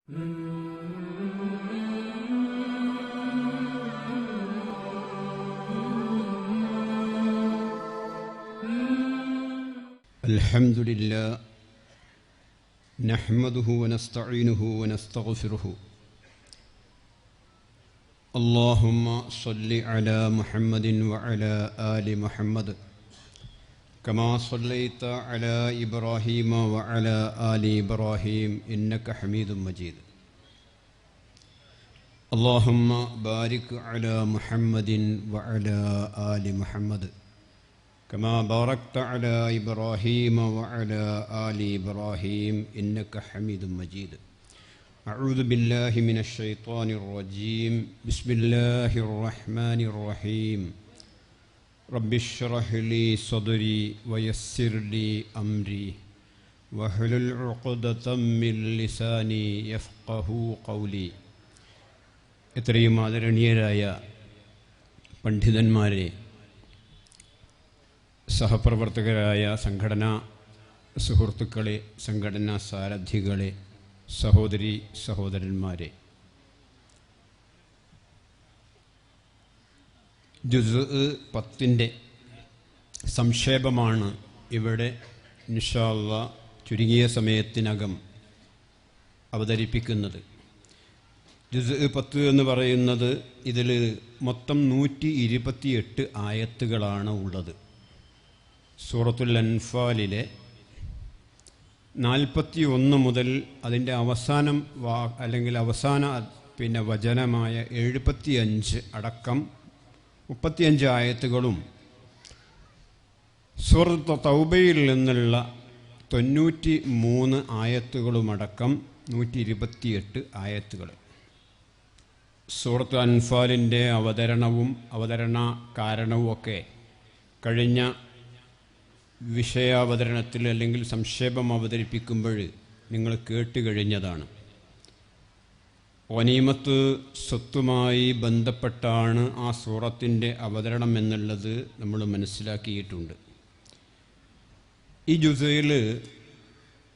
الحمد لله نحمده ونستعينه ونستغفره اللهم صل على محمد وعلى آل محمد كما صليت على إبراهيم وعلى آل إبراهيم إنك حميد مجيد اللهم بارك على محمد وعلى آل محمد كما باركت على إبراهيم وعلى آل إبراهيم إنك حميد مجيد أعوذ بالله من الشيطان الرجيم بسم الله الرحمن الرحيم رب اشرح لي صدري ويسر لي أمري واحلل عقدة من لساني يفقه قولي ഇത്രയും ആദരണീയരായ പണ്ഡിതന്മാരെ, സഹപ്രവർത്തകരായ സംഘടനാ സുഹൃത്തുക്കളെ, സംഘടനാ സാരഥികളെ, സഹോദരി സഹോദരന്മാരെ, ജുസ് 10 സംക്ഷേപമാണ് ഇവിടെ ഇൻഷാ അല്ലാഹ് ചുരുങ്ങിയ സമയത്തിനകം അവതരിപ്പിക്കുന്നത്. ജുസ് 10 എന്ന് പറയുന്നത് ഇതിൽ മൊത്തം 128 ആയത്തുകളാണ് ഉള്ളത്. സൂറത്തുൽ അൻഫാലിലെ 41 മുതൽ അതിൻ്റെ അവസാനം അല്ലെങ്കിൽ അവസാന വചനമായ 75 അടക്കം 35 ആയത്തുകളും സൂറത്ത് തൗബയിൽ നിന്നുള്ള 93 ആയത്തുകളുമടക്കം 128 ആയത്തുകൾ. സൂറത്ത് അൻഫാലിൻ്റെ അവതരണ കാരണവുമൊക്കെ കഴിഞ്ഞ വിഷയാവതരണത്തിൽ അല്ലെങ്കിൽ സംക്ഷേപം അവതരിപ്പിക്കുമ്പോൾ നിങ്ങൾ കേട്ട് കഴിഞ്ഞതാണ്. ഗനീമത്ത് സ്വത്തുമായി ബന്ധപ്പെട്ടാണ് ആ സൂറത്തിൻ്റെ അവതരണം എന്നുള്ളത് നമ്മൾ മനസ്സിലാക്കിയിട്ടുണ്ട്. ഈ ജുസയിൽ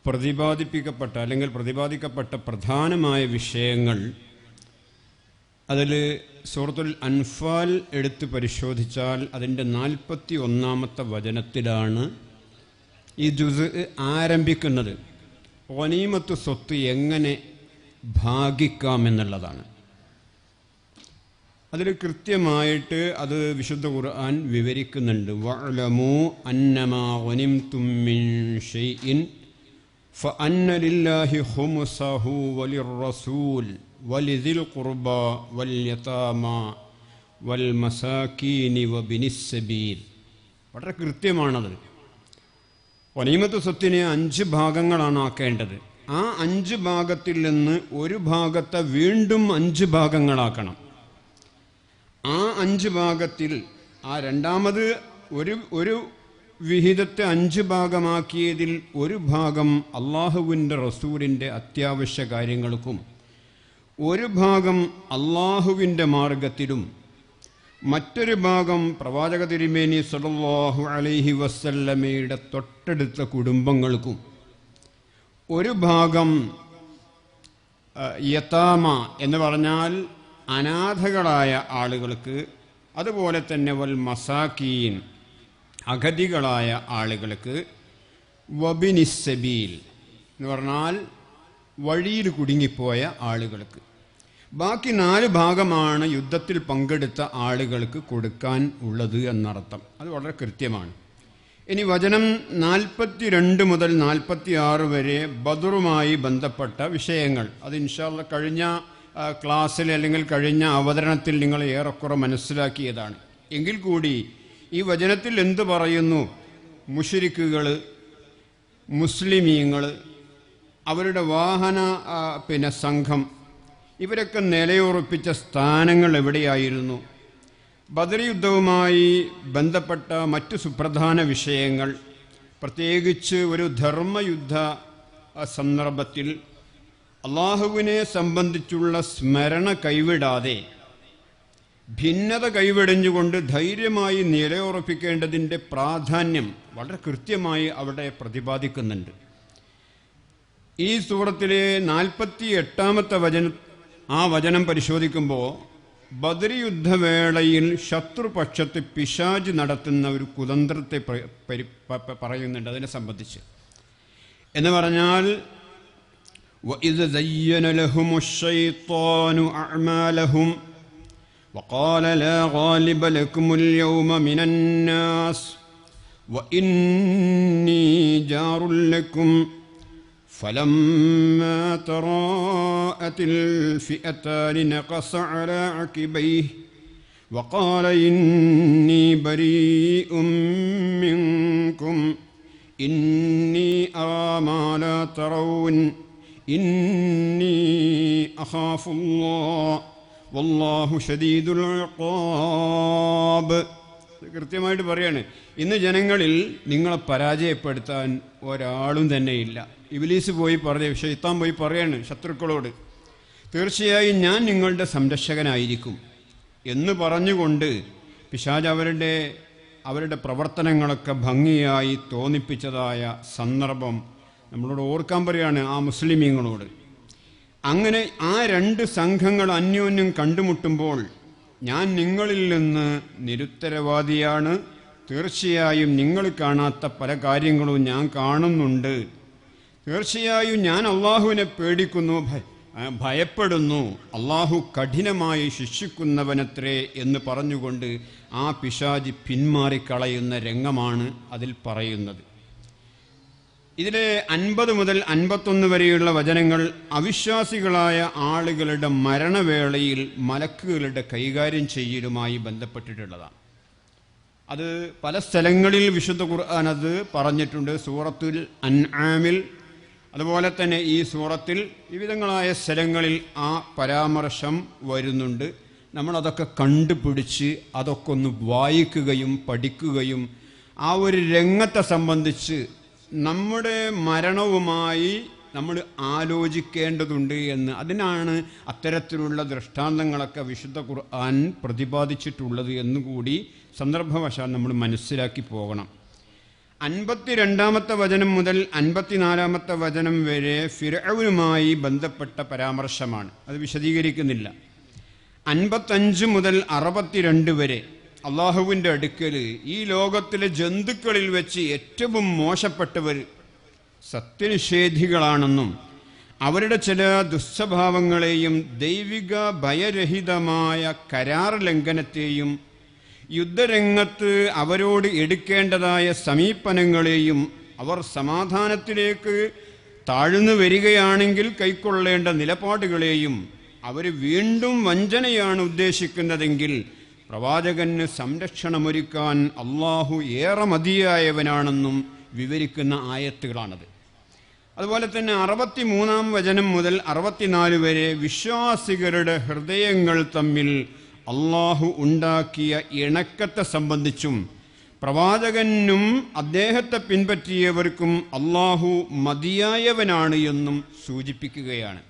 പ്രതിപാദിക്കപ്പെട്ട പ്രധാനമായ വിഷയങ്ങൾ, അതിൽ സൂറത്തുൽ അൻഫാൽ എടുത്ത് പരിശോധിച്ചാൽ അതിൻ്റെ 41-ാമത്തെ വചനത്തിലാണ് ഈ ജുസ് ആരംഭിക്കുന്നത്. ഗനീമത്ത് സ്വത്ത് എങ്ങനെ ഭാഗിക്കാമെന്നുള്ളതാണ്. അതിൽ കൃത്യമായിട്ട് അത് വിശുദ്ധ ഖുർആൻ വിവരിക്കുന്നുണ്ട്. വഅലമു അന്നമാ ഗനിംതും മിൻ ഷൈഇൻ ഫഅന്ന ലില്ലാഹി ഖുമുസഹു വലിർറസൂൽ വലിദിൽ ഖുർബ വൽയതാമ വൽമസാകീനി വബിനിസ് സബീൽ. വളരെ കൃത്യമാണത്. ഗനീമത്ത് സ്വത്തിനെ 5 ഭാഗങ്ങളാണ് ആക്കേണ്ടത്. ആ 5 ഭാഗത്തിൽ നിന്ന് ഒരു ഭാഗത്തെ വീണ്ടും 5 ഭാഗങ്ങളാക്കണം. ആ 5 ഭാഗത്തിൽ രണ്ടാമത് ഒരു വിഹിതത്തെ 5 ഭാഗമാക്കിയതിൽ ഒരു ഭാഗം അള്ളാഹുവിൻ്റെ റസൂലിൻ്റെ അത്യാവശ്യ കാര്യങ്ങൾക്കും, ഒരു ഭാഗം അള്ളാഹുവിൻ്റെ മാർഗത്തിലും, മറ്റൊരു ഭാഗം പ്രവാചക തിരുമേനി സല്ലല്ലാഹു അലൈഹി വസല്ലമയുടെ തൊട്ടടുത്ത കുടുംബങ്ങൾക്കും, ഒരു ഭാഗം യതാമ എന്ന് പറഞ്ഞാൽ അനാഥകളായ ആളുകൾക്ക്, അതുപോലെ തന്നെ വൽ മസാക്കീൻ അഗതികളായ ആളുകൾക്ക്, വബിനിസ് സബീൽ എന്ന് പറഞ്ഞാൽ വഴിയിൽ കുടുങ്ങിപ്പോയ ആളുകൾക്ക്. ബാക്കി 4 ഭാഗമാണ് യുദ്ധത്തിൽ പങ്കെടുത്ത ആളുകൾക്ക് കൊടുക്കാൻ ഉള്ളത് എന്നർത്ഥം. അത് വളരെ കൃത്യമാണ്. ഇനി വചനം 42 മുതൽ 46 വരെ ബദറുമായി ബന്ധപ്പെട്ട വിഷയങ്ങൾ. അത് ഇൻഷാ അല്ലാഹ് കഴിഞ്ഞ ക്ലാസ്സിൽ അല്ലെങ്കിൽ കഴിഞ്ഞ അവതരണത്തിൽ നിങ്ങൾ ഏറെക്കുറെ മനസ്സിലാക്കിയതാണ്. എങ്കിൽ കൂടി ഈ വചനത്തിൽ എന്ത് പറയുന്നു? മുശ്രിക്കുകൾ, മുസ്ലിമീങ്ങൾ, അവരുടെ വാഹന സംഘം, ഇവരൊക്കെ നിലയുറപ്പിച്ച സ്ഥാനങ്ങൾ എവിടെയായിരുന്നു? ബദർ യുദ്ധവുമായി ബന്ധപ്പെട്ട മറ്റു സുപ്രധാന വിഷയങ്ങൾ, പ്രത്യേകിച്ച് ഒരു ധർമ്മയുദ്ധ സന്ദർഭത്തിൽ അള്ളാഹുവിനെ സംബന്ധിച്ചുള്ള സ്മരണ കൈവിടാതെ ഭിന്നത കൈവെടിഞ്ഞുകൊണ്ട് ധൈര്യമായി നിലയുറപ്പിക്കേണ്ടതിൻ്റെ പ്രാധാന്യം വളരെ കൃത്യമായി അവിടെ പ്രതിപാദിക്കുന്നുണ്ട്. ഈ സൂറത്തിലെ 48-ാമത്തെ വചനം പരിശോധിക്കുമ്പോൾ ബദർ യുദ്ധവേളയിൽ ശത്രുപക്ഷത്ത് പിശാച് നടത്തുന്ന ഒരു കുതന്ത്രത്തെ പറയുന്നുണ്ട് അതിനെ സംബന്ധിച്ച്. എന്ന് പറഞ്ഞാൽ وَإِذْ زَيَّنَ لَهُمُ الشَّيْطَانُ أَعْمَالَهُمْ وَقَالَ لَا غَالِبَ لَكُمُ الْيَوْمَ مِنَ النَّاسِ وَإِنِّي جَارٌ لَكُمْ فَلَمَّا تَرَاءَتِ الْفِئَتَانِ نَكَصَ عَلَى عَقِبَيْهِ وَقَالَ إِنِّي بَرِيءٌ مِّنكُمْ إِنِّي أَرَى مَا لَا تَرَوْنَ إِنِّي أَخَافُ اللَّهَ വല്ലാഹു ശദീദുൽ ഇഖാബ്. കൃത്യമായിട്ട് പറയാണ്, ഇന്ന് ജനങ്ങളിൽ നിങ്ങളെ പരാജയപ്പെടുത്താൻ ഒരാളും തന്നെയില്ല. ഇബ്ലീസ് പോയി ശൈത്താൻ പോയി പറയാണ് ശത്രുക്കളോട്, തീർച്ചയായും ഞാൻ നിങ്ങളുടെ സംരക്ഷകനായിരിക്കും എന്ന് പറഞ്ഞുകൊണ്ട് പിശാച് അവരുടെ പ്രവർത്തനങ്ങളൊക്കെ ഭംഗിയായി തോന്നിപ്പിച്ചതായ സന്ദർഭം നമ്മളോട് ഓർക്കാൻ പറയാണ് ആ മുസ്ലിമീങ്ങളോട്. അങ്ങനെ ആ രണ്ട് സംഘങ്ങൾ അന്യോന്യം കണ്ടുമുട്ടുമ്പോൾ ഞാൻ നിങ്ങളിൽ നിന്ന് നിരുത്തരവാദിയാണ്, തീർച്ചയായും നിങ്ങൾ കാണാത്ത പല കാര്യങ്ങളും ഞാൻ കാണുന്നുണ്ട്, തീർച്ചയായും ഞാൻ അള്ളാഹുവിനെ പേടിക്കുന്നു, ഭയപ്പെടുന്നു, അള്ളാഹു കഠിനമായി ശിക്ഷിക്കുന്നവനത്രേ എന്ന് പറഞ്ഞുകൊണ്ട് ആ പിശാച് പിന്മാറിക്കളയുന്ന രംഗമാണ് അതിൽ പറയുന്നത്. ഇതിലെ 50 മുതൽ 51 വരെയുള്ള വചനങ്ങൾ അവിശ്വാസികളായ ആളുകളുടെ മരണവേളയിൽ മലക്കുകളുടെ കൈകാര്യം ചെയ്യലുമായി ബന്ധപ്പെട്ടിട്ടുള്ളതാണ്. അത് പല സ്ഥലങ്ങളിൽ വിശുദ്ധ ഖുർആൻ അത് പറഞ്ഞിട്ടുണ്ട്. സൂറത്തുൽ അൻആമിൽ, അതുപോലെ തന്നെ ഈ സൂറത്തിൽ വിവിധങ്ങളായ സ്ഥലങ്ങളിൽ ആ പരാമർശം വരുന്നുണ്ട്. നമ്മളതൊക്കെ കണ്ടുപിടിച്ച് അതൊക്കെ ഒന്ന് വായിക്കുകയും പഠിക്കുകയും ആ ഒരു രംഗത്തെ സംബന്ധിച്ച് നമ്മുടെ മരണവുമായി നമ്മൾ ആലോചിക്കേണ്ടതുണ്ട് എന്ന്. അതിനാണ് അത്തരത്തിലുള്ള ദൃഷ്ടാന്തങ്ങളൊക്കെ വിശുദ്ധ ഖുർആൻ പ്രതിപാദിച്ചിട്ടുള്ളത് എന്നുകൂടി സന്ദർഭവശാൽ നമ്മൾ മനസ്സിലാക്കി പോകണം. 52-ാമത്തെ വചനം മുതൽ 54-ാമത്തെ വചനം വരെ ഫിർഔനുമായി ബന്ധപ്പെട്ട പരാമർശമാണ്, അത് വിശദീകരിക്കുന്നില്ല. 55 മുതൽ 62 വരെ അള്ളാഹുവിൻ്റെ അടുക്കൽ ഈ ലോകത്തിലെ ജന്തുക്കളിൽ വെച്ച് ഏറ്റവും മോശപ്പെട്ടവർ സത്യനിഷേധികളാണെന്നും അവരുടെ ചില ദുസ്വഭാവങ്ങളെയും ദൈവിക ഭയരഹിതമായ കരാർ ലംഘനത്തെയും യുദ്ധരംഗത്ത് അവരോട് എടുക്കേണ്ടതായ സമീപനങ്ങളെയും അവർ സമാധാനത്തിലേക്ക് താഴ്ന്നു വരികയാണെങ്കിൽ കൈക്കൊള്ളേണ്ട നിലപാടുകളെയും അവർ വീണ്ടും വഞ്ചനയാണ് ഉദ്ദേശിക്കുന്നതെങ്കിൽ പ്രവാചകന് സംരക്ഷണമൊരുക്കാൻ അള്ളാഹു ഏറെ മതിയായവനാണെന്നും വിവരിക്കുന്ന ആയത്തുകളാണത്. അതുപോലെ തന്നെ 63-ാം വചനം മുതൽ 64 വരെ വിശ്വാസികളുടെ ഹൃദയങ്ങൾ തമ്മിൽ അള്ളാഹു ഉണ്ടാക്കിയ ഇണക്കത്തെ സംബന്ധിച്ചും പ്രവാചകനും അദ്ദേഹത്തെ പിൻപറ്റിയവർക്കും അള്ളാഹു മതിയായവനാണ് എന്നും സൂചിപ്പിക്കുകയാണ്.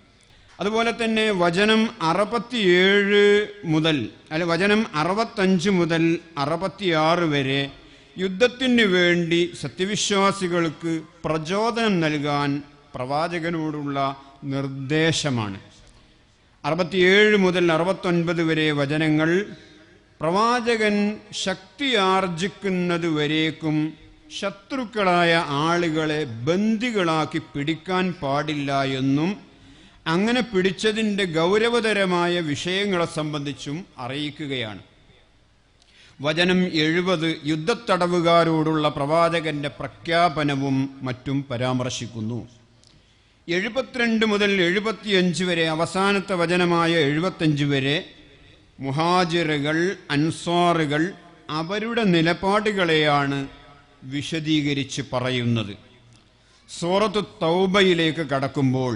അതുപോലെ തന്നെ വചനം 65 മുതൽ 66 വരെ യുദ്ധത്തിന് വേണ്ടി സത്യവിശ്വാസികൾക്ക് പ്രചോദനം നൽകാൻ പ്രവാചകനോടുള്ള നിർദ്ദേശമാണ്. 67 മുതൽ 69 വരെ വചനങ്ങൾ പ്രവാചകൻ ശക്തിയാർജിക്കുന്നത് വരേക്കും ശത്രുക്കളായ ആളുകളെ ബന്ദികളാക്കി പിടിക്കാൻ പാടില്ല എന്നും അങ്ങനെ പിടിച്ചതിൻ്റെ ഗൗരവതരമായ വിഷയങ്ങളെ സംബന്ധിച്ചും അറിയിക്കുകയാണ്. വചനം 70 യുദ്ധത്തടവുകാരോടുള്ള പ്രവാചകന്റെ പ്രഖ്യാപനവും മറ്റും പരാമർശിക്കുന്നു. 72 മുതൽ 75 വരെ അവസാനത്തെ വചനമായ 75 വരെ മുഹാജിറുകൾ, അൻസാറുകൾ അവരുടെ നിലപാടുകളെയാണ് വിശദീകരിച്ച് പറയുന്നത്. സൂറത്ത് തൗബയിലേക്ക് കടക്കുമ്പോൾ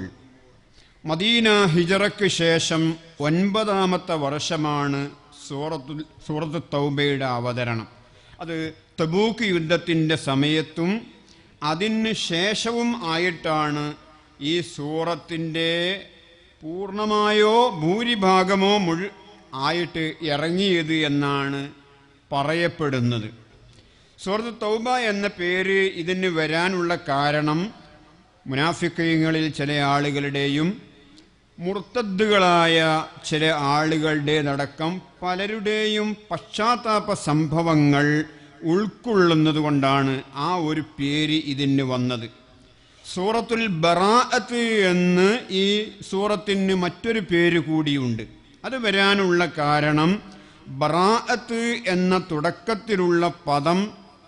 മദീന ഹിജറയ്ക്ക് ശേഷം 9-ാമത്തെ വർഷമാണ് സൂറത്ത് തൗബയുടെ അവതരണം. അത് തബൂക്ക് യുദ്ധത്തിൻ്റെ സമയത്തും അതിന് ശേഷവും ആയിട്ടാണ് ഈ സൂറത്തിൻ്റെ പൂർണ്ണമായോ ഭൂരിഭാഗമോ ആയിട്ട് ഇറങ്ങിയത് എന്നാണ് പറയപ്പെടുന്നത്. സൂറത്ത് തൗബ എന്ന പേര് ഇതിന് വരാനുള്ള കാരണം മുനാഫിക്കീങ്ങളിൽ ചില ആളുകളുടെയും മുർത്തദ്ദുകളായ ചില ആളുകളുടേതടക്കം പലരുടെയും പശ്ചാത്താപ സംഭവങ്ങൾ ഉൾക്കൊള്ളുന്നത് കൊണ്ടാണ് ആ ഒരു പേര് ഇതിന് വന്നത്. സൂറത്തുൽ ബറാഅത്ത് എന്ന് ഈ സൂറത്തിന് മറ്റൊരു പേര് കൂടിയുണ്ട്. അത് വരാനുള്ള കാരണം ബറാഅത്ത് എന്ന തുടക്കത്തിലുള്ള പദം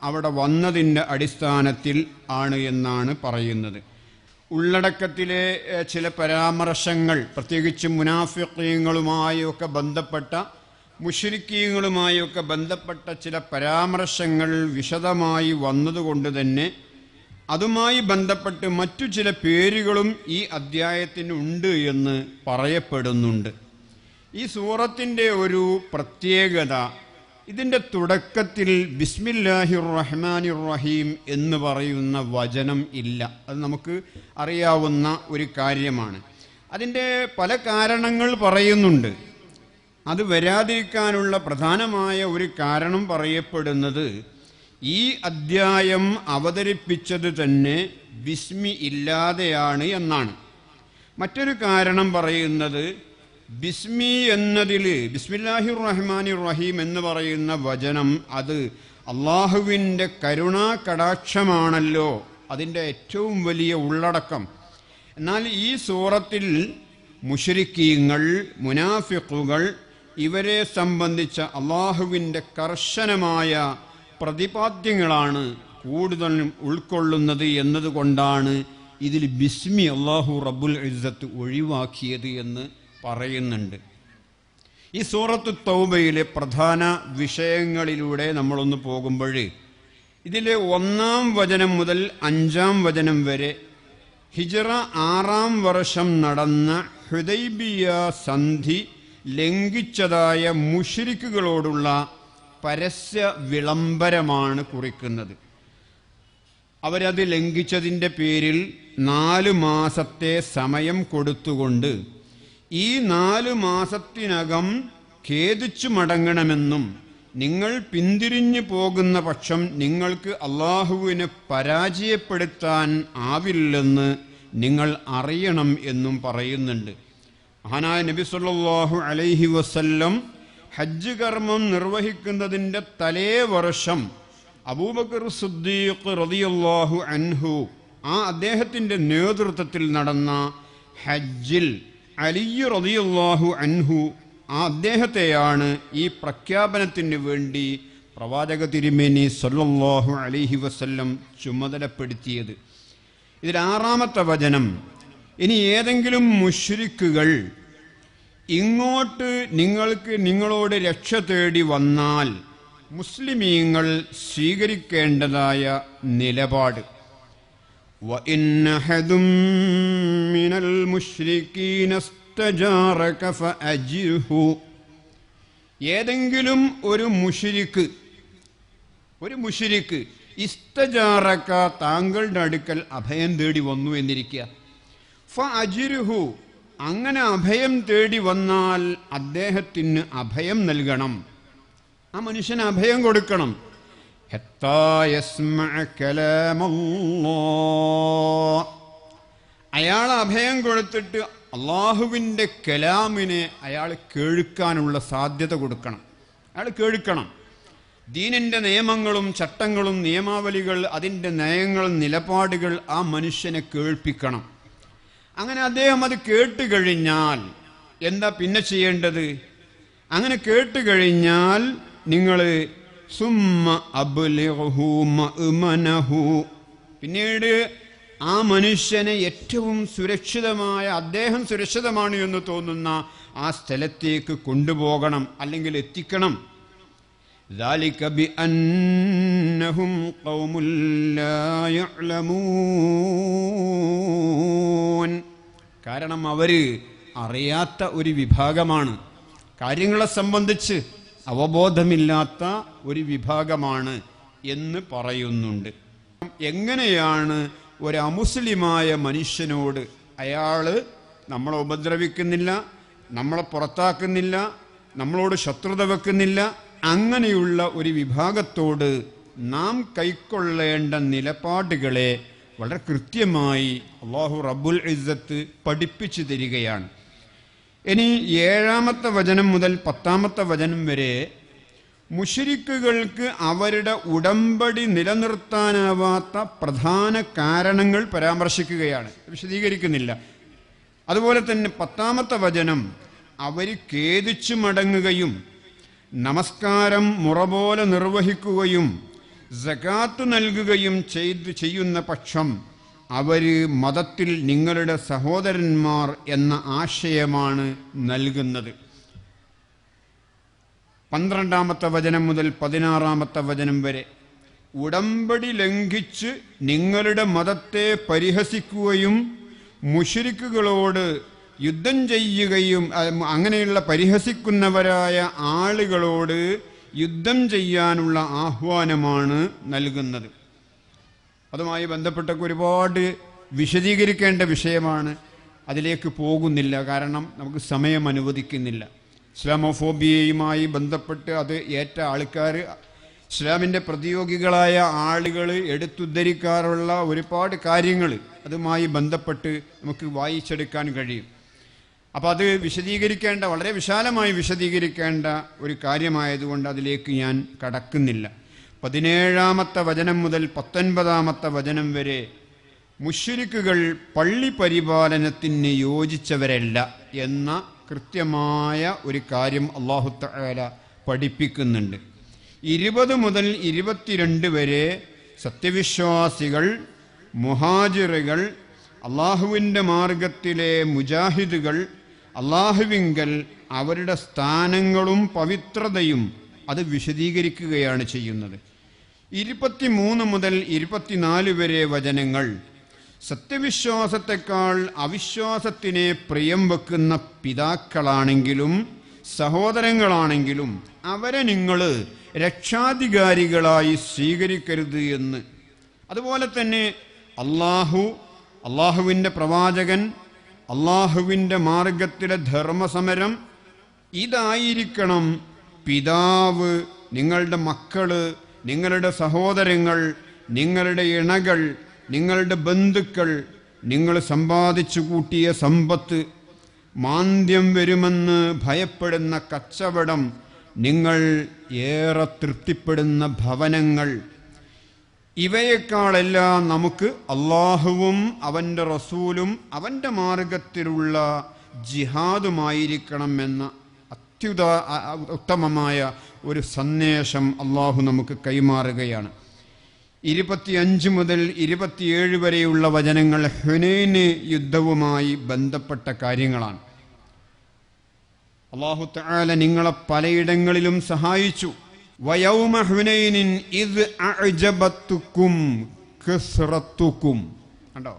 അവിടെ വന്നതിൻ്റെ അടിസ്ഥാനത്തിൽ ആണ് എന്നാണ് പറയുന്നത്. ഉള്ളടക്കത്തിലെ ചില പരാമർശങ്ങൾ, പ്രത്യേകിച്ച് മുനാഫിഖീങ്ങളുമായൊക്കെ ബന്ധപ്പെട്ട, മുശ്രിക്കീങ്ങളുമായൊക്കെ ബന്ധപ്പെട്ട ചില പരാമർശങ്ങൾ വിശദമായി വന്നതുകൊണ്ട് തന്നെ അതുമായി ബന്ധപ്പെട്ട് മറ്റു ചില പേരുകളും ഈ അദ്ധ്യായത്തിനുണ്ട് എന്ന് പറയപ്പെടുന്നുണ്ട്. ഈ സൂറത്തിൻ്റെ ഒരു പ്രത്യേകത, ഇതിൻ്റെ തുടക്കത്തിൽ ബിസ്മില്ലാഹിർ റഹ്മാനിർ റഹീം എന്ന് പറയുന്ന വചനം ഇല്ല. അത് നമുക്ക് അറിയാവുന്ന ഒരു കാര്യമാണ്. അതിൻ്റെ പല കാരണങ്ങൾ പറയുന്നുണ്ട്. അത് വരാതിരിക്കാനുള്ള പ്രധാനമായ ഒരു കാരണം പറയപ്പെടുന്നത്, ഈ അദ്ധ്യായം അവതരിപ്പിച്ചത് തന്നെ ബിസ്മി ഇല്ലാതെയാണ് എന്നാണ്. മറ്റൊരു കാരണം പറയുന്നത്, ബിസ്മി എന്നതിൽ ബിസ്മില്ലാഹിർ റഹ്മാനിർ റഹീം എന്ന് പറയുന്ന വചനം അത് അള്ളാഹുവിൻ്റെ കരുണാ കടാക്ഷമാണല്ലോ, അതിൻ്റെ ഏറ്റവും വലിയ ഉള്ളടക്കം. എന്നാൽ ഈ സൂറത്തിൽ മുശ്രിക്കീങ്ങൾ, മുനാഫിഖുകൾ ഇവരെ സംബന്ധിച്ച അള്ളാഹുവിൻ്റെ കർശനമായ പ്രതിപാദ്യങ്ങളാണ് കൂടുതലും ഉൾക്കൊള്ളുന്നത് എന്നതുകൊണ്ടാണ് ഇതിൽ ബിസ്മി അള്ളാഹു റബ്ബുൽ ഇസ്സത്ത് ഒഴിവാക്കിയത് എന്ന് പറയുന്നുണ്ട്. ഈ സൂറത്തു തൗബയിലെ പ്രധാന വിഷയങ്ങളിലൂടെ നമ്മളൊന്ന് പോകുമ്പോൾ ഇതിലെ 1-ാം വചനം മുതൽ 5-ാം വചനം വരെ ഹിജ്റ 6-ാം വർഷം നടന്ന ഹുദൈബിയ സന്ധി ലംഘിച്ചതായ മുശ്രിക്കുകളോടുള്ള പരസ്യ വിളംബരമാണ് കുറിക്കുന്നത്. അവരത് ലംഘിച്ചതിൻ്റെ പേരിൽ 4 മാസത്തെ സമയം കൊടുത്തുകൊണ്ട് ഈ 4 മാസത്തിനകം ഖേദിച്ചു മടങ്ങണമെന്നും നിങ്ങൾ പിന്തിരിഞ്ഞു പോകുന്ന പക്ഷം നിങ്ങൾക്ക് അള്ളാഹുവിനെ പരാജയപ്പെടുത്താൻ ആവില്ലെന്ന് നിങ്ങൾ അറിയണം എന്നും പറയുന്നുണ്ട്. മഹാനായ നബി സല്ലല്ലാഹു അലൈഹി വസല്ലം ഹജ്ജ് കർമ്മം നിർവഹിക്കുന്നതിൻ്റെ തലേ വർഷം അബൂബക്കർ സിദ്ദീഖ് റളിയല്ലാഹു അൻഹു അദ്ദേഹത്തിൻ്റെ നേതൃത്വത്തിൽ നടന്ന ഹജ്ജിൽ അലി റളിയല്ലാഹു അൻഹു അദ്ദേഹത്തെയാണ് ഈ പ്രഖ്യാപനത്തിന് വേണ്ടി പ്രവാചക തിരുമേനി സല്ലല്ലാഹു അലൈഹി വസല്ലം ചുമതലപ്പെടുത്തിയത്. ഇതിൽ 6-ാമത്തെ വചനം, ഇനി ഏതെങ്കിലും മുശ്രിക്കുകൾ ഇങ്ങോട്ട് നിങ്ങളോട് രക്ഷ തേടി വന്നാൽ മുസ്ലിമീങ്ങൾ സ്വീകരിക്കേണ്ടതായ നിലപാട്. وَإِنَّ أَحَدٌ مِّنَ الْمُشْرِكِينَ اسْتَجَارَكَ فَأَجِرْهُ. ഏതെങ്കിലും ഒരു മുശ്രിക്ക് ഇസ്തജാറക താങ്കളുടെ അടുക്കൽ അഭയം തേടി വന്നു എന്നിരിക്കുക. ഫഅജിർഹു, അങ്ങനെ അഭയം തേടി വന്നാൽ അദ്ദേഹത്തിന് അഭയം നൽകണം, ആ മനുഷ്യന് അഭയം കൊടുക്കണം. അയാൾ അഭയം കൊടുത്തിട്ട് അള്ളാഹുവിൻ്റെ കലാമിനെ അയാൾ കേൾക്കാനുള്ള സാധ്യത കൊടുക്കണം. അയാൾ കേൾക്കണം. ദീനിൻ്റെ നിയമങ്ങളും ചട്ടങ്ങളും നിയമാവലികൾ, അതിൻ്റെ നയങ്ങൾ, നിലപാടുകൾ ആ മനുഷ്യനെ കേൾപ്പിക്കണം. അങ്ങനെ അദ്ദേഹം അത് കേട്ടുകഴിഞ്ഞാൽ എന്താ പിന്നെ ചെയ്യേണ്ടത്? അങ്ങനെ കേട്ടുകഴിഞ്ഞാൽ നിങ്ങൾ സുമ്മ അബ്ലിഗ്ഹു മഅ്മനഹു, പിന്നീട് ആ മനുഷ്യനെ ഏറ്റവും സുരക്ഷിതമായ, അദ്ദേഹം സുരക്ഷിതമാണ് എന്ന് തോന്നുന്ന ആ സ്ഥലത്തേക്ക് കൊണ്ടുപോകണം, അല്ലെങ്കിൽ എത്തിക്കണം. ذَلِكَ بِأَنَّهُمْ قَوْمٌ لَا يَعْلَمُونَ. കാരണം അവർ അറിയാത്ത ഒരു വിഭാഗമാണ്, കാര്യങ്ങളെ സംബന്ധിച്ച് അവബോധമില്ലാത്ത ഒരു വിഭാഗമാണ് എന്ന് പറയുന്നുണ്ട്. എങ്ങനെയാണ് ഒരു അമുസ്ലിമായ മനുഷ്യനോട്, അയാൾ നമ്മളെ ഉപദ്രവിക്കുന്നില്ല, നമ്മളെ പുറത്താക്കുന്നില്ല, നമ്മളോട് ശത്രുത വെക്കുന്നില്ല, അങ്ങനെയുള്ള ഒരു വിഭാഗത്തോട് നാം കൈക്കൊള്ളേണ്ട നിലപാടുകളെ വളരെ കൃത്യമായി അല്ലാഹു റബ്ബുൽ ഇസ്സത്ത് പഠിപ്പിച്ചു തരികയാണ്. ഇനി 7-ാമത്തെ വചനം മുതൽ 10-ാമത്തെ വചനം വരെ മുശ്രിക്കുകൾക്ക് അവരുടെ ഉടമ്പടി നിലനിർത്താനാവാത്ത പ്രധാന കാരണങ്ങൾ പരാമർശിക്കുകയാണ്, വിശദീകരിക്കുന്നില്ല. അതുപോലെ തന്നെ 10-ാമത്തെ വചനം അവർ ഖേദിച്ചു മടങ്ങുകയും നമസ്കാരം മുറ പോലെ നിർവഹിക്കുകയും സകാത്ത് നൽകുകയും ചെയ്യുന്ന പക്ഷം അവർ മതത്തിൽ നിങ്ങളുടെ സഹോദരന്മാർ എന്ന ആശയമാണ് നൽകുന്നത്. 12-ാമത്തെ വചനം മുതൽ 16-ാമത്തെ വചനം വരെ ഉടമ്പടി ലംഘിച്ച് നിങ്ങളുടെ മതത്തെ പരിഹസിക്കുകയും മുശ്രിക്കുകളോട് യുദ്ധം ചെയ്യുകയും അങ്ങനെയുള്ള പരിഹസിക്കുന്നവരായ ആളുകളോട് യുദ്ധം ചെയ്യാനുള്ള ആഹ്വാനമാണ് നൽകുന്നത്. അതുമായി ബന്ധപ്പെട്ടൊക്കെ ഒരുപാട് വിശദീകരിക്കേണ്ട വിഷയമാണ്. അതിലേക്ക് പോകുന്നില്ല, കാരണം നമുക്ക് സമയം അനുവദിക്കുന്നില്ല. ഇസ്ലാമോഫോബിയയുമായി ബന്ധപ്പെട്ട് അത് ഏറ്റ ആൾക്കാർ, ഇസ്ലാമിൻ്റെ പ്രതിയോഗികളായ ആളുകൾ എടുത്തുദ്ധരിക്കാറുള്ള ഒരുപാട് കാര്യങ്ങൾ അതുമായി ബന്ധപ്പെട്ട് നമുക്ക് വായിച്ചെടുക്കാൻ കഴിയും. അപ്പോൾ അത് വിശദീകരിക്കേണ്ട, വളരെ വിശാലമായി വിശദീകരിക്കേണ്ട ഒരു കാര്യമായതുകൊണ്ട് അതിലേക്ക് ഞാൻ കടക്കുന്നില്ല. 17-ാമത്തെ വചനം മുതൽ 19-ാമത്തെ വചനം വരെ മുശ്രിക്കുകൾ പള്ളി പരിപാലനത്തിന് യോജിച്ചവരല്ല എന്ന കൃത്യമായ ഒരു കാര്യം അല്ലാഹു തആല പഠിപ്പിക്കുന്നുണ്ട്. 20 മുതൽ 22 വരെ സത്യവിശ്വാസികൾ, മുഹാജിറുകൾ, അള്ളാഹുവിൻ്റെ മാർഗത്തിലെ മുജാഹിദുകൾ അള്ളാഹുവിങ്കൽ അവരുടെ സ്ഥാനങ്ങളും പവിത്രതയും അത് വിശദീകരിക്കുകയാണ് ചെയ്യുന്നത്. 23 മുതൽ 24 വരെ വചനങ്ങൾ സത്യവിശ്വാസത്തെക്കാൾ അവിശ്വാസത്തിനെ പ്രിയം വെക്കുന്ന പിതാക്കളാണെങ്കിലും സഹോദരങ്ങളാണെങ്കിലും അവരെ നിങ്ങൾ രക്ഷാധികാരികളായി സ്വീകരിക്കരുത് എന്ന്. അതുപോലെ തന്നെ അള്ളാഹുവിൻ്റെ പ്രവാചകൻ, അള്ളാഹുവിൻ്റെ മാർഗത്തിലെ ധർമ്മസമരം, ഇതായിരിക്കണം പിതാവ്, നിങ്ങളുടെ മക്കള്, നിങ്ങളുടെ സഹോദരങ്ങൾ, നിങ്ങളുടെ ഇണകൾ, നിങ്ങളുടെ ബന്ധുക്കൾ, നിങ്ങൾ സമ്പാദിച്ചു കൂട്ടിയ സമ്പത്ത്, മാന്ദ്യം വരുമെന്ന് ഭയപ്പെടുന്ന കച്ചവടം, നിങ്ങൾ ഏറെ തൃപ്തിപ്പെടുന്ന ഭവനങ്ങൾ, ഇവയെക്കാളെല്ലാം നമുക്ക് അള്ളാഹുവും അവൻ്റെ റസൂലും അവൻ്റെ മാർഗത്തിലുള്ള ജിഹാദുമായിരിക്കണം എന്ന ഉത്തമമായ ഒരു സന്ദേശം അള്ളാഹു നമുക്ക് കൈമാറുകയാണ്. 25 മുതൽ 27 വരെയുള്ള വചനങ്ങൾ ഹുനൈൻ യുദ്ധവുമായി ബന്ധപ്പെട്ട കാര്യങ്ങളാണ്. അല്ലാഹു തആല നിങ്ങളെ പലയിടങ്ങളിലും സഹായിച്ചു. വയൗമ ഹുനൈനിൻ ഇദ് അഅജബത്തുക്കും കസ്റത്തുക്കും. കണ്ടോ,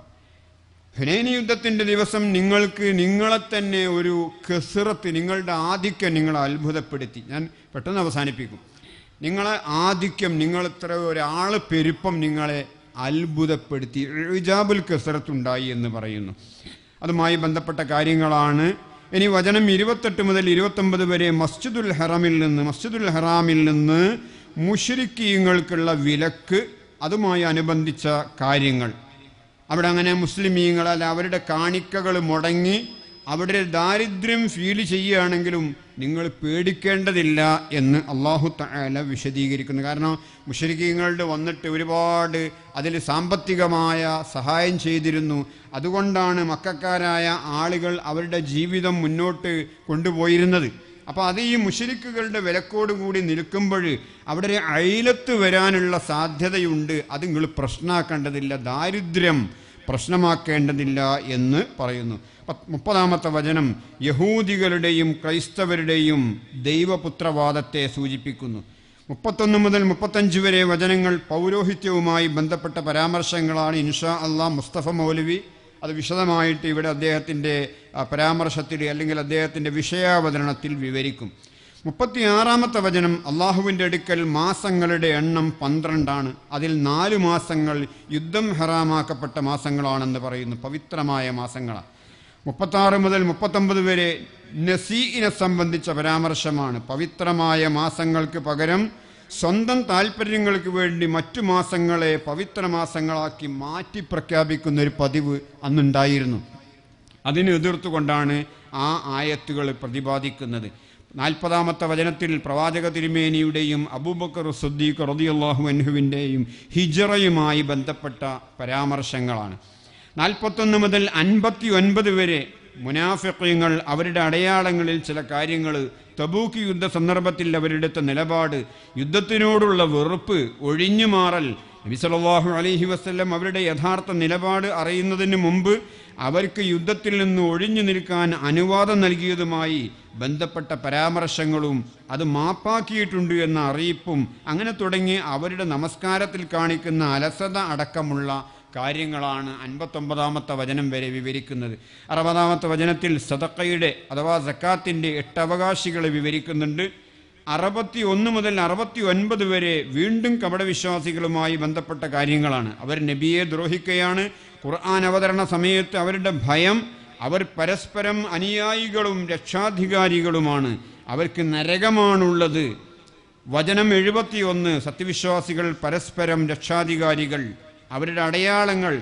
ഹുനൈൻ യുദ്ധത്തിൻ്റെ ദിവസം നിങ്ങൾക്ക് നിങ്ങളെ തന്നെ ഒരു കസ്റത്ത്, നിങ്ങളുടെ ആധിക്യം നിങ്ങളെ അത്ഭുതപ്പെടുത്തി. ഞാൻ പെട്ടെന്ന് അവസാനിപ്പിക്കും. നിങ്ങളെ ആധിക്യം, നിങ്ങൾ ഇത്ര ഒരാൾ പെരുപ്പം നിങ്ങളെ അത്ഭുതപ്പെടുത്തി. ഇജാബുൽ കസ്റത്തുണ്ടായി എന്ന് പറയുന്നു. അതുമായി ബന്ധപ്പെട്ട കാര്യങ്ങളാണ്. ഇനി വചനം 28 മുതൽ 29 വരെ മസ്ജിദുൽ ഹറാമിൽ നിന്ന് മുശ്രിക്കീങ്ങൾക്കുള്ള വിലക്ക്, അതുമായി അനുബന്ധിച്ച കാര്യങ്ങൾ. അവിടെ അങ്ങനെ മുസ്ലിമീങ്ങൾ അല്ല അവരുടെ കാണിക്കകൾ മുടങ്ങി അവിടെ ദാരിദ്ര്യം ഫീൽ ചെയ്യുകയാണെങ്കിലും നിങ്ങൾ പേടിക്കേണ്ടതില്ല എന്ന് അല്ലാഹു തആല വിശദീകരിക്കുന്നു. കാരണം മുശ്രിക്കീങ്ങളുടെ വന്നിട്ട് ഒരുപാട് അതിൽ സാമ്പത്തികമായ സഹായം ചെയ്തിരുന്നു. അതുകൊണ്ടാണ് മക്കക്കാരായ ആളുകൾ അവരുടെ ജീവിതം മുന്നോട്ട് കൊണ്ടുപോയിരുന്നത്. അപ്പോൾ അത് ഈ മുശ്രിക്കുകളുടെ വിലക്കോടുകൂടി നിൽക്കുമ്പോൾ അവിടെ ഒരു അയിലത്ത് വരാനുള്ള സാധ്യതയുണ്ട്. അത് നിങ്ങൾ പ്രശ്നമാക്കേണ്ടതില്ല, ദാരിദ്ര്യം പ്രശ്നമാക്കേണ്ടതില്ല എന്ന് പറയുന്നു. 30-ാമത്തെ വചനം യഹൂദികളുടെയും ക്രൈസ്തവരുടെയും ദൈവപുത്രവാദത്തെ സൂചിപ്പിക്കുന്നു. 31 മുതൽ 35 വരെ വചനങ്ങൾ പൗരോഹിത്യവുമായി ബന്ധപ്പെട്ട പരാമർശങ്ങളാണ്. ഇൻഷാ അല്ലാഹ് മുസ്തഫ മൗലവി അത് വിശദമായിട്ട് ഇവിടെ അദ്ദേഹത്തിൻ്റെ പരാമർശത്തിൽ അല്ലെങ്കിൽ അദ്ദേഹത്തിൻ്റെ വിഷയാവതരണത്തിൽ വിവരിക്കും. 36-ാമത്തെ വചനം അള്ളാഹുവിൻ്റെ അടുക്കൽ മാസങ്ങളുടെ എണ്ണം 12 അതിൽ 4 മാസങ്ങൾ യുദ്ധം ഹറാമാക്കപ്പെട്ട മാസങ്ങളാണെന്ന് പറയുന്നു, പവിത്രമായ മാസങ്ങളാണ്. 36 മുതൽ 39 വരെ നസീഇനെ സംബന്ധിച്ച പരാമർശമാണ്. പവിത്രമായ മാസങ്ങൾക്ക് പകരം സ്വന്തം താല്പര്യങ്ങൾക്ക് വേണ്ടി മറ്റു മാസങ്ങളെ പവിത്ര മാസങ്ങളാക്കി മാറ്റി പ്രഖ്യാപിക്കുന്ന ഒരു പതിവ് അന്നുണ്ടായിരുന്നു. അതിനെ എതിർത്തുകൊണ്ടാണ് ആ ആയത്തുകൾ പ്രതിപാദിക്കുന്നത്. 40-ാമത്തെ വചനത്തിൽ പ്രവാചക തിരുമേനിയുടെയും അബൂബക്കർ സിദ്ദീഖ് റളിയല്ലാഹു അൻഹുവിൻ്റെയും ഹിജ്റയുമായി ബന്ധപ്പെട്ട പരാമർശങ്ങളാണ്. 41 മുതൽ 59 വരെ മുനാഫിഖീങ്ങൾ അവരുടെ അടയാളങ്ങളിൽ ചില കാര്യങ്ങൾ, തബൂക്ക് യുദ്ധ സന്ദർഭത്തിൽ അവരെടുത്ത നിലപാട്, യുദ്ധത്തിനോടുള്ള വെറുപ്പ്, ഒഴിഞ്ഞുമാറൽ, നബി സല്ലല്ലാഹു അലൈഹി വസല്ലം അവരുടെ യഥാർത്ഥ നിലപാട് അറിയുന്നതിന് മുമ്പ് അവർക്ക് യുദ്ധത്തിൽ നിന്ന് ഒഴിഞ്ഞു നിൽക്കാൻ അനുവാദം നൽകിയതുമായി ബന്ധപ്പെട്ട പരാമർശങ്ങളും അത് മാപ്പാക്കിയിട്ടുണ്ട് എന്ന അറിയിപ്പും അങ്ങനെ തുടങ്ങി അവരുടെ നമസ്കാരത്തിൽ കാണിക്കുന്ന അലസത അടക്കമുള്ള കാര്യങ്ങളാണ് 59-ാമത്തെ വചനം വരെ വിവരിക്കുന്നത്. 60-ാമത്തെ വചനത്തിൽ സദഖയുടെ അഥവാ സക്കാത്തിൻ്റെ 8 അവകാശികളെ വിവരിക്കുന്നുണ്ട്. 61 മുതൽ 69 വരെ വീണ്ടും കപടവിശ്വാസികളുമായി ബന്ധപ്പെട്ട കാര്യങ്ങളാണ്. അവർ നബിയെ ദ്രോഹിക്കുകയാണ്. ഖുർആൻ അവതരണ സമയത്ത് അവരുടെ ഭയം, അവർ പരസ്പരം അനുയായികളും രക്ഷാധികാരികളുമാണ്, അവർക്ക് നരകമാണുള്ളത്. വചനം 71 സത്യവിശ്വാസികൾ പരസ്പരം രക്ഷാധികാരികൾ, അവരുടെ അടയാളങ്ങൾ,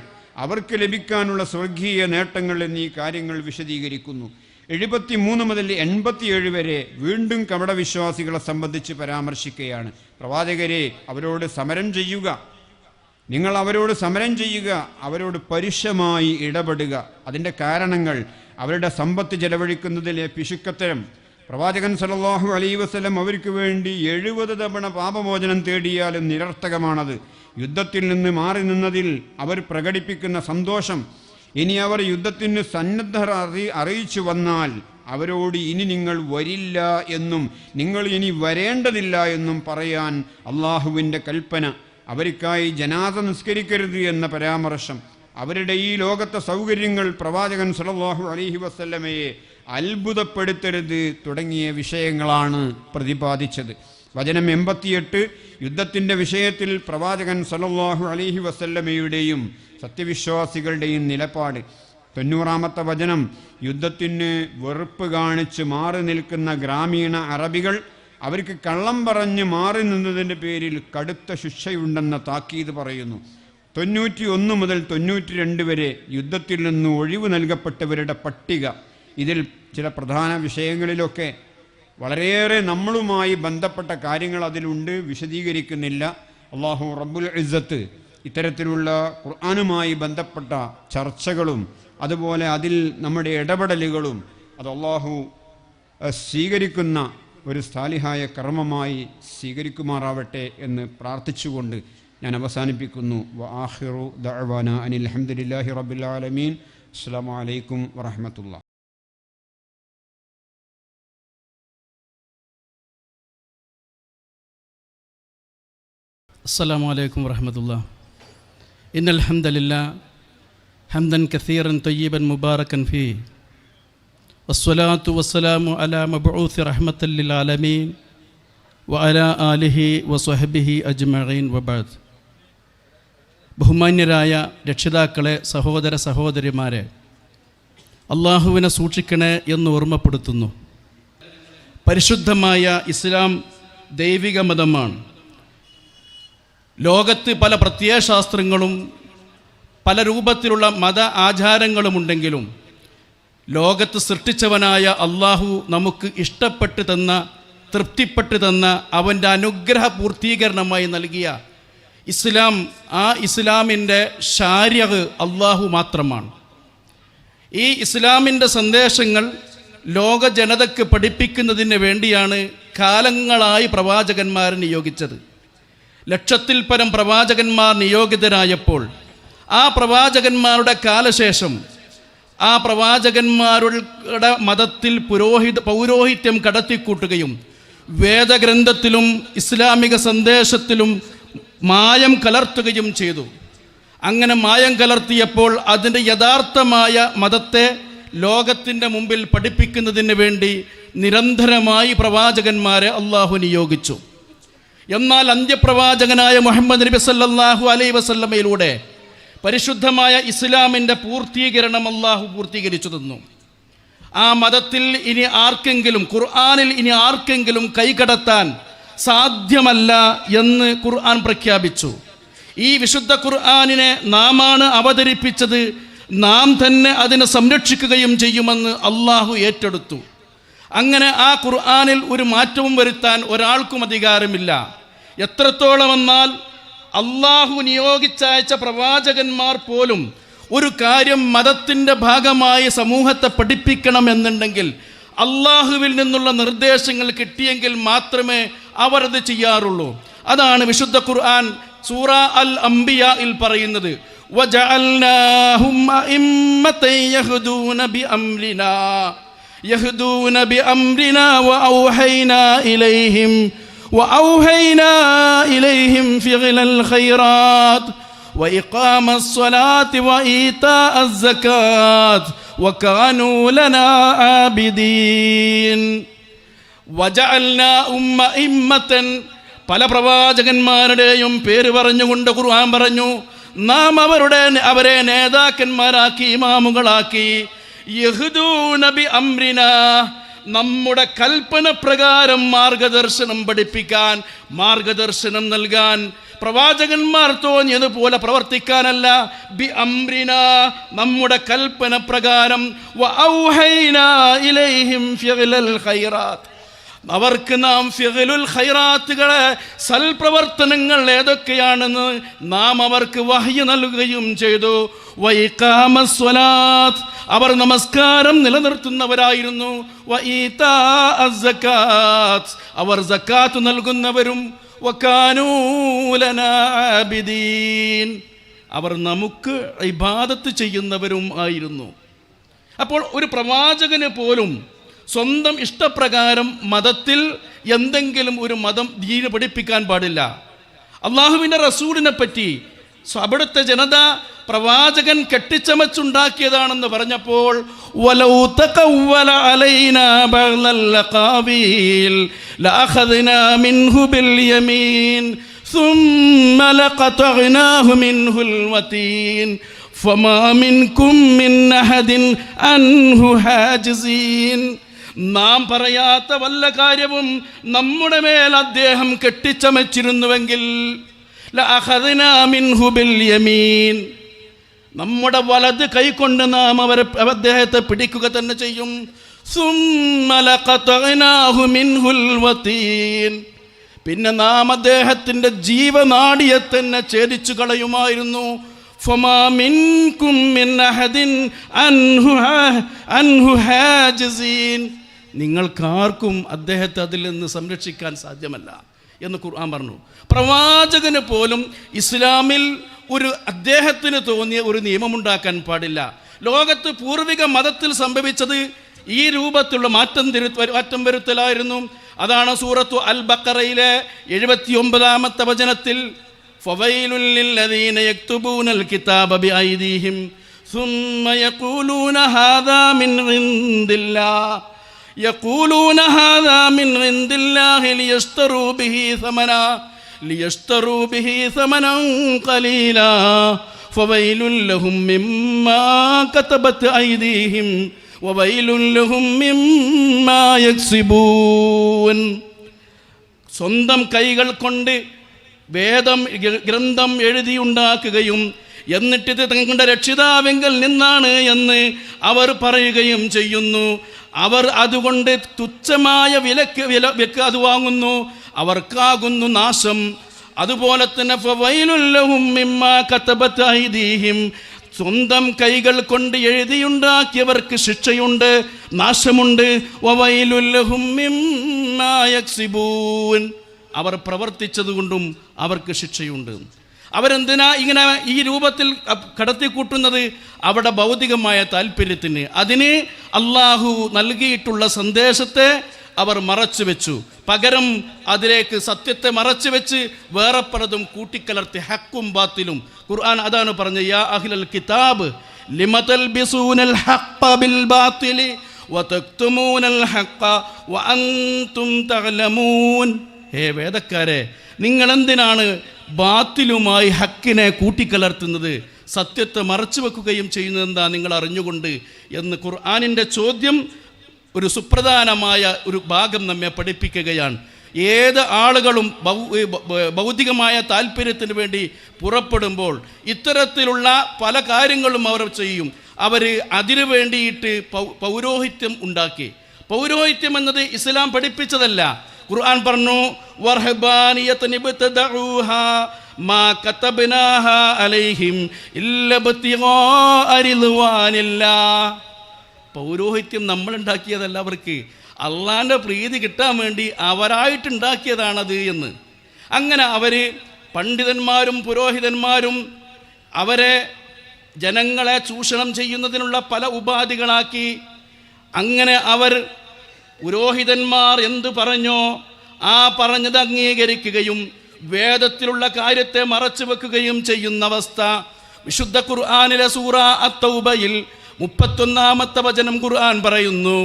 അവർക്ക് ലഭിക്കാനുള്ള സ്വർഗീയ നേട്ടങ്ങൾ എന്നീ കാര്യങ്ങൾ വിശദീകരിക്കുന്നു. 73 മുതൽ 87 വരെ വീണ്ടും കപടവിശ്വാസികളെ സംബന്ധിച്ച് പരാമർശിക്കുകയാണ്. പ്രവാചകരെ, അവരോട് സമരം ചെയ്യുക, നിങ്ങൾ അവരോട് സമരം ചെയ്യുക, അവരോട് പരുഷമായി ഇടപെടുക. അതിൻ്റെ കാരണങ്ങൾ അവരുടെ സമ്പത്ത് ചെലവഴിക്കുന്നതിലെ പിശുക്കത്തരം. പ്രവാചകൻ സല്ലല്ലാഹു അലൈഹി വസല്ലം അവർക്ക് വേണ്ടി 70 തവണ പാപമോചനം തേടിയാലും നിരർത്ഥകമാണത്. യുദ്ധത്തിൽ നിന്ന് മാറി നിന്നതിൽ അവർ പ്രകടിപ്പിക്കുന്ന സന്തോഷം. ഇനി അവർ യുദ്ധത്തിന് സന്നദ്ധർ അറിയിച്ചു വന്നാൽ അവരോട് ഇനി നിങ്ങൾ വരില്ല എന്നും നിങ്ങൾ ഇനി വരേണ്ടതില്ല എന്നും പറയാൻ അള്ളാഹുവിൻ്റെ കൽപ്പന. അവർക്കായി ജനാസ നിസ്കരിക്കരുത് എന്ന പരാമർശം. അവരുടെ ഈ ലോകത്തെ സൗകര്യങ്ങൾ പ്രവാചകൻ സല്ലല്ലാഹു അലൈഹി വസല്ലമയെ അത്ഭുതപ്പെടുത്തരുത് തുടങ്ങിയ വിഷയങ്ങളാണ് പ്രതിപാദിച്ചത്. വചനം 88 യുദ്ധത്തിൻ്റെ വിഷയത്തിൽ പ്രവാചകൻ സല്ലല്ലാഹു അലൈഹി വസല്ലമയുടെയും സത്യവിശ്വാസികളുടെയും നിലപാട്. 90-ാമത്തെ വചനം യുദ്ധത്തിന് വെറുപ്പ് കാണിച്ച് മാറി നിൽക്കുന്ന ഗ്രാമീണ അറബികൾ, അവർക്ക് കള്ളം പറഞ്ഞ് മാറി നിന്നതിൻ്റെ പേരിൽ കടുത്ത ശിക്ഷയുണ്ടെന്ന താക്കീത് പറയുന്നു. 91 മുതൽ 92 വരെ യുദ്ധത്തിൽ നിന്ന് ഒഴിവ് നൽകപ്പെട്ടവരുടെ പട്ടിക. ഇതിൽ ചില പ്രധാന വിഷയങ്ങളിലൊക്കെ വളരെയേറെ നമ്മളുമായി ബന്ധപ്പെട്ട കാര്യങ്ങൾ അതിലുണ്ട്, വിശദീകരിക്കുന്നില്ല. അല്ലാഹു റബ്ബുൽ ഇസ്സത്ത് ഇത്തരത്തിലുള്ള ഖുർആനുമായി ബന്ധപ്പെട്ട ചർച്ചകളും അതുപോലെ അതിൽ നമ്മുടെ ഇടപെടലുകളും അത് അല്ലാഹു സ്വീകരിക്കുന്ന ഒരു സാലിഹായ കർമ്മമായി സ്വീകരിക്കുമാറാവട്ടെ എന്ന് പ്രാർത്ഥിച്ചുകൊണ്ട് ഞാൻ അവസാനിപ്പിക്കുന്നു. വആഖിറു ദഅവാന അനിൽ ഹംദുലില്ലാഹി റബ്ബിൽ ആലമീൻ. അസ്സലാമു അലൈക്കും വറഹ്മത്തുള്ളാഹി. السلام عليكم ورحمة الله. إن الحمد لله حمدا كثيرا طيبا مباركا فيه والصلاة والسلام على مبعوث رحمة للعالمين وعلى آله وصحبه أجمعين وبعد. ബഹുമാന്യരായ രക്ഷിതാക്കളെ, സഹോദര സഹോദരിമാരെ, അള്ളാഹുവിനെ സൂക്ഷിക്കണേ എന്ന് ഓർമ്മപ്പെടുത്തുന്നു. പരിശുദ്ധമായ ഇസ്ലാം ദൈവിക മതമാണ്. ലോകത്ത് പല പ്രത്യയശാസ്ത്രങ്ങളും പല രൂപത്തിലുള്ള മത ആചാരങ്ങളുമുണ്ടെങ്കിലും ലോകത്ത് സൃഷ്ടിച്ചവനായ അള്ളാഹു നമുക്ക് ഇഷ്ടപ്പെട്ട് തന്ന, തൃപ്തിപ്പെട്ട് തന്ന, അവൻ്റെ അനുഗ്രഹ പൂർത്തീകരണമായി നൽകിയ ഇസ്ലാം, ആ ഇസ്ലാമിൻ്റെ ശാരിഅ് അള്ളാഹു മാത്രമാണ്. ഈ ഇസ്ലാമിൻ്റെ സന്ദേശങ്ങൾ ലോക ജനതയ്ക്ക് പഠിപ്പിക്കുന്നതിന് വേണ്ടിയാണ് കാലങ്ങളായി പ്രവാചകന്മാർ നിയോഗിച്ചത്. 1,00,000-ൽ പരം പ്രവാചകന്മാർ നിയോഗിതരായപ്പോൾ ആ പ്രവാചകന്മാരുടെ കാലശേഷം ആ പ്രവാചകന്മാരുടെ മതത്തിൽ പൗരോഹിത്യം കടത്തിക്കൂട്ടുകയും വേദഗ്രന്ഥത്തിലും ഇസ്ലാമിക സന്ദേശത്തിലും മായം കലർത്തുകയും ചെയ്തു. അങ്ങനെ മായം കലർത്തിയപ്പോൾ അതിൻ്റെ യഥാർത്ഥമായ മതത്തെ ലോകത്തിൻ്റെ മുമ്പിൽ പഠിപ്പിക്കുന്നതിന് വേണ്ടി നിരന്തരമായി പ്രവാചകന്മാരെ അള്ളാഹു നിയോഗിച്ചു. എന്നാൽ അന്ത്യപ്രവാചകനായ മുഹമ്മദ് നബി സല്ലല്ലാഹു അലൈഹി വസല്ലമയിലൂടെ പരിശുദ്ധമായ ഇസ്ലാമിൻ്റെ പൂർത്തീകരണം അള്ളാഹു പൂർത്തീകരിച്ചു തന്നു. ആ മതത്തിൽ ഇനി ആർക്കെങ്കിലും, ഖുർആനിൽ ഇനി ആർക്കെങ്കിലും കൈകടത്താൻ സാധ്യമല്ല എന്ന് ഖുർആൻ പ്രഖ്യാപിച്ചു. ഈ വിശുദ്ധ ഖുർആനിനെ നാമാണ് അവതരിപ്പിച്ചത്, നാം തന്നെ അതിനെ സംരക്ഷിക്കുകയും ചെയ്യുമെന്ന് അള്ളാഹു ഏറ്റെടുത്തു. അങ്ങനെ ആ ഖുർആനിൽ ഒരു മാറ്റവും വരുത്താൻ ഒരാൾക്കും അധികാരമില്ല. എത്രത്തോളം എന്നാൽ അള്ളാഹു നിയോഗിച്ചയച്ച പ്രവാചകന്മാർ പോലും ഒരു കാര്യം മതത്തിൻ്റെ ഭാഗമായി സമൂഹത്തെ പഠിപ്പിക്കണമെന്നുണ്ടെങ്കിൽ അള്ളാഹുവിൽ നിന്നുള്ള നിർദ്ദേശങ്ങൾ കിട്ടിയെങ്കിൽ മാത്രമേ അവരത് ചെയ്യാറുള്ളൂ. അതാണ് വിശുദ്ധ ഖുർആൻ സൂറ അൽ അംബിയായിൽ പറയുന്നത്, വജഅൽനാഹും അഇമ്മതൻ യഹ്ദൂന ബിഅംരിനാ വഔഹൈനാ ഇലൈഹിം ഫിഅലൽ ഖൈറാത്ത് وإقام الصلاة وإيتاء الزكاة وكانوا لنا عابدين وجعلنا أمة പല പ്രവാചകന്മാരുടെയും പേര് പറഞ്ഞുകൊണ്ട് ഖുർആൻ പറഞ്ഞു, നാം അവരെ നേതാക്കന്മാരാക്കി, ഇമാമുകളാക്കി. യഹ്ദൂന ബി അംരിനാ, നമ്മുടെ കൽപ്പന പ്രകാരം മാർഗദർശനം പഠിപ്പിക്കാൻ, മാർഗദർശനം നൽകാൻ. പ്രവാചകന്മാർ തോന്നിയതുപോലെ പ്രവർത്തിക്കാനല്ല, ബി അംരിന, നമ്മുടെ കൽപ്പന പ്രകാരം. വഔഹൈനാ ഇലൈഹിം ഫിഅലൽ ഖൈറാത്ത്, അവർക്ക് നാം ഫിഅലുൽ ഖൈറാത്തുകളെ, സൽപ്രവർത്തനങ്ങൾ ഏതൊക്കെയാണെന്ന് നാം അവർക്ക് വഹ്യ് നൽകുകയും ചെയ്തു. വഇഖാമസ് സ്വലാത്ത്, അവർ നമസ്കാരം നിലനിർത്തുന്നവരായിരുന്നു. വഈതാഅസ് സകാത്ത്, അവർ സകാത്ത് നൽകുന്നവരും. വകാനൂ ലനാ ആബിദീൻ, അവർ നമുക്ക് ഇബാദത്ത് ചെയ്യുന്നവരും ആയിരുന്നു. അപ്പോൾ ഒരു പ്രവാചകന് പോലും സ്വന്തം ഇഷ്ടപ്രകാരം മതത്തിൽ എന്തെങ്കിലും ഒരു മതം ദീന് പഠിപ്പിക്കാൻ പാടില്ല. അള്ളാഹുവിൻ്റെ റസൂലിനെ പറ്റി അവിടുത്തെ ജനത പ്രവാചകൻ കെട്ടിച്ചമച്ചുണ്ടാക്കിയതാണെന്ന് പറഞ്ഞപ്പോൾ വലൗ തഖവ്വല അലൈനാ ബഅ്ലൽ ലഖാബീൽ ലഅഖദ്നാ മിൻഹു ബിൽ യമീൻ ثم لقطعناه منه الوتين فما منكم من أحد عنه حاجزين. നാം പറയാത്ത വല്ല കാര്യവും നമ്മുടെ മേൽ അദ്ദേഹം കെട്ടിച്ചമച്ചിരുന്നുവെങ്കിൽ ലഅഖദ്നാ മിൻഹു ബിൽ യമീൻ, നമ്മുടെ വലത് കൈകൊണ്ട് നാം അദ്ദേഹത്തെ പിടിക്കുക തന്നെ ചെയ്യും. സുമ്മ ലഖതഅനാഹു മിൻഹുൽ വതീൻ, പിന്നെ നാം അദ്ദേഹത്തിൻ്റെ ജീവനാഡിയെ തന്നെ ഛേദിച്ചു കളയുമായിരുന്നു. ഫമാ മിൻകും മിൻ അഹദിൻ അൻഹു ഹാജിസീൻ, നിങ്ങൾക്കാർക്കും അദ്ദേഹത്തെ അതിൽ നിന്ന് സംരക്ഷിക്കാൻ സാധ്യമല്ല എന്ന് ഖുർആൻ പറഞ്ഞു. പ്രവാചകന് പോലും ഇസ്ലാമിൽ അദ്ദേഹത്തിന് തോന്നിയ ഒരു നിയമമുണ്ടാക്കാൻ പാടില്ല. ലോകത്ത് പൂർവിക മതത്തിൽ സംഭവിച്ചത് ഈ രൂപത്തിലുള്ള മാറ്റം വരുത്തലായിരുന്നു. അതാണ് സൂറത്തു അൽ ബഖറയിലെ 79-ാമത്തെ വചനത്തിൽ ഫവൈലുൽ ലില്ലദീന യക്തുബൂനൽ കിതാബ ബിഐദീഹിം ثم يقولون هذا من عند الله ليشتروا به ثمنا قليلا فويل لهم مما كتبت أيديهم وويل لهم مما يكسبون. സ്വന്തം കൈകൾ കൊണ്ട് ഗ്രന്ഥം എഴുതിയുണ്ടാക്കുകയും എന്നിട്ടിത് തങ്ങളുടെ രക്ഷിതാവെങ്കിൽ നിന്നാണ് എന്ന് അവർ പറയുകയും ചെയ്യുന്നു. അവർ അതുകൊണ്ട് തുച്ഛമായ വിലക്ക് അത് വാങ്ങുന്നു, അവർക്കാകുന്നു നാശം. അതുപോലെ തന്നെ ഫവൈലുൽ ലഹും മിമ്മാ കതബത് ഐദീഹിം, സ്വന്തം കൈകൾ കൊണ്ട് എഴുതിയുണ്ടാക്കിയവർക്ക് ശിക്ഷയുണ്ട്, നാശമുണ്ട്. വവൈലുൽ ലഹും മിമ്മാ യക്സിബൂൻ, അവർ പ്രവർത്തിച്ചതുകൊണ്ടും അവർക്ക് ശിക്ഷയുണ്ട്. അവരെന്തിനാ ഇങ്ങനെ ഈ രൂപത്തിൽ കടത്തിക്കൂട്ടുന്നത്? അവിടെ ഭൗതികമായ താല്പര്യത്തിന്. അതിന് അള്ളാഹു നൽകിയിട്ടുള്ള സന്ദേശത്തെ അവർ മറച്ചു വെച്ചു. പകരം അതിലേക്ക് സത്യത്തെ മറച്ചു വെച്ച് വേറെ പലതും കൂട്ടിക്കലർത്തി, ഹക്കും ബാത്തിലും. ഖുർആൻ അതാണ് പറഞ്ഞത്, യാ അഹ്ലൽ കിതാബ് ലിമ തൽബിസൂനൽ ഹഖ്ഖ ബിൽ ബാത്തിലി വതക്തുമൂനൽ ഹഖ്ഖ വഅൻതും തഅലമൂൻ. ഹേ വേദക്കാരെ, നിങ്ങളെന്തിനാണ് ബാത്തിലുമായി ഹക്കിനെ കൂട്ടിക്കലർത്തുന്നത്, സത്യത്തെ മറച്ചു വെക്കുകയും ചെയ്യുന്നതെന്താ നിങ്ങൾ അറിഞ്ഞുകൊണ്ട് എന്ന് ഖുർആനിൻ്റെ ചോദ്യം ഒരു സുപ്രധാനമായ ഒരു ഭാഗം നമ്മെ പഠിപ്പിക്കുകയാണ്. ഏത് ആളുകളും ഭൗതികമായ താല്പര്യത്തിന് വേണ്ടി പുറപ്പെടുമ്പോൾ ഇത്തരത്തിലുള്ള പല കാര്യങ്ങളും അവർ ചെയ്യും. അവർ അതിനു വേണ്ടിയിട്ട് പൗരോഹിത്യം ഉണ്ടാക്കി. പൗരോഹിത്യം എന്നത് ഇസ്ലാം പഠിപ്പിച്ചതല്ല. ഖുർആൻ പറഞ്ഞു വറഹ്ബാനിയതൻ ഇബ്തദഊഹാ മാ കതബ്നാഹാ അലൈഹിം ഇല്ലാ ഇബ്തിഗാഅ റിദ്വാനില്ലാഹ്. പൗരോഹിത്യം നമ്മൾ ഉണ്ടാക്കിയതല്ല, അവർക്ക് അള്ളാൻ്റെ പ്രീതി കിട്ടാൻ വേണ്ടി അവരായിട്ടുണ്ടാക്കിയതാണത് എന്ന്. അങ്ങനെ അവർ പണ്ഡിതന്മാരും പുരോഹിതന്മാരും അവരെ ജനങ്ങളെ ചൂഷണം ചെയ്യുന്നതിനുള്ള പല ഉപാധികളാക്കി. അങ്ങനെ അവർ പുരോഹിതന്മാർ എന്തു പറഞ്ഞോ ആ പറഞ്ഞത് അംഗീകരിക്കുകയും വേദത്തിലുള്ള കാര്യത്തെ മറച്ചു വെക്കുകയും ചെയ്യുന്ന അവസ്ഥ. വിശുദ്ധ ഖുർആനിലെ സൂറ അത്തൗബയിൽ 31-ാമത്തെ വചനം ഖുർആൻ പറയുന്നു,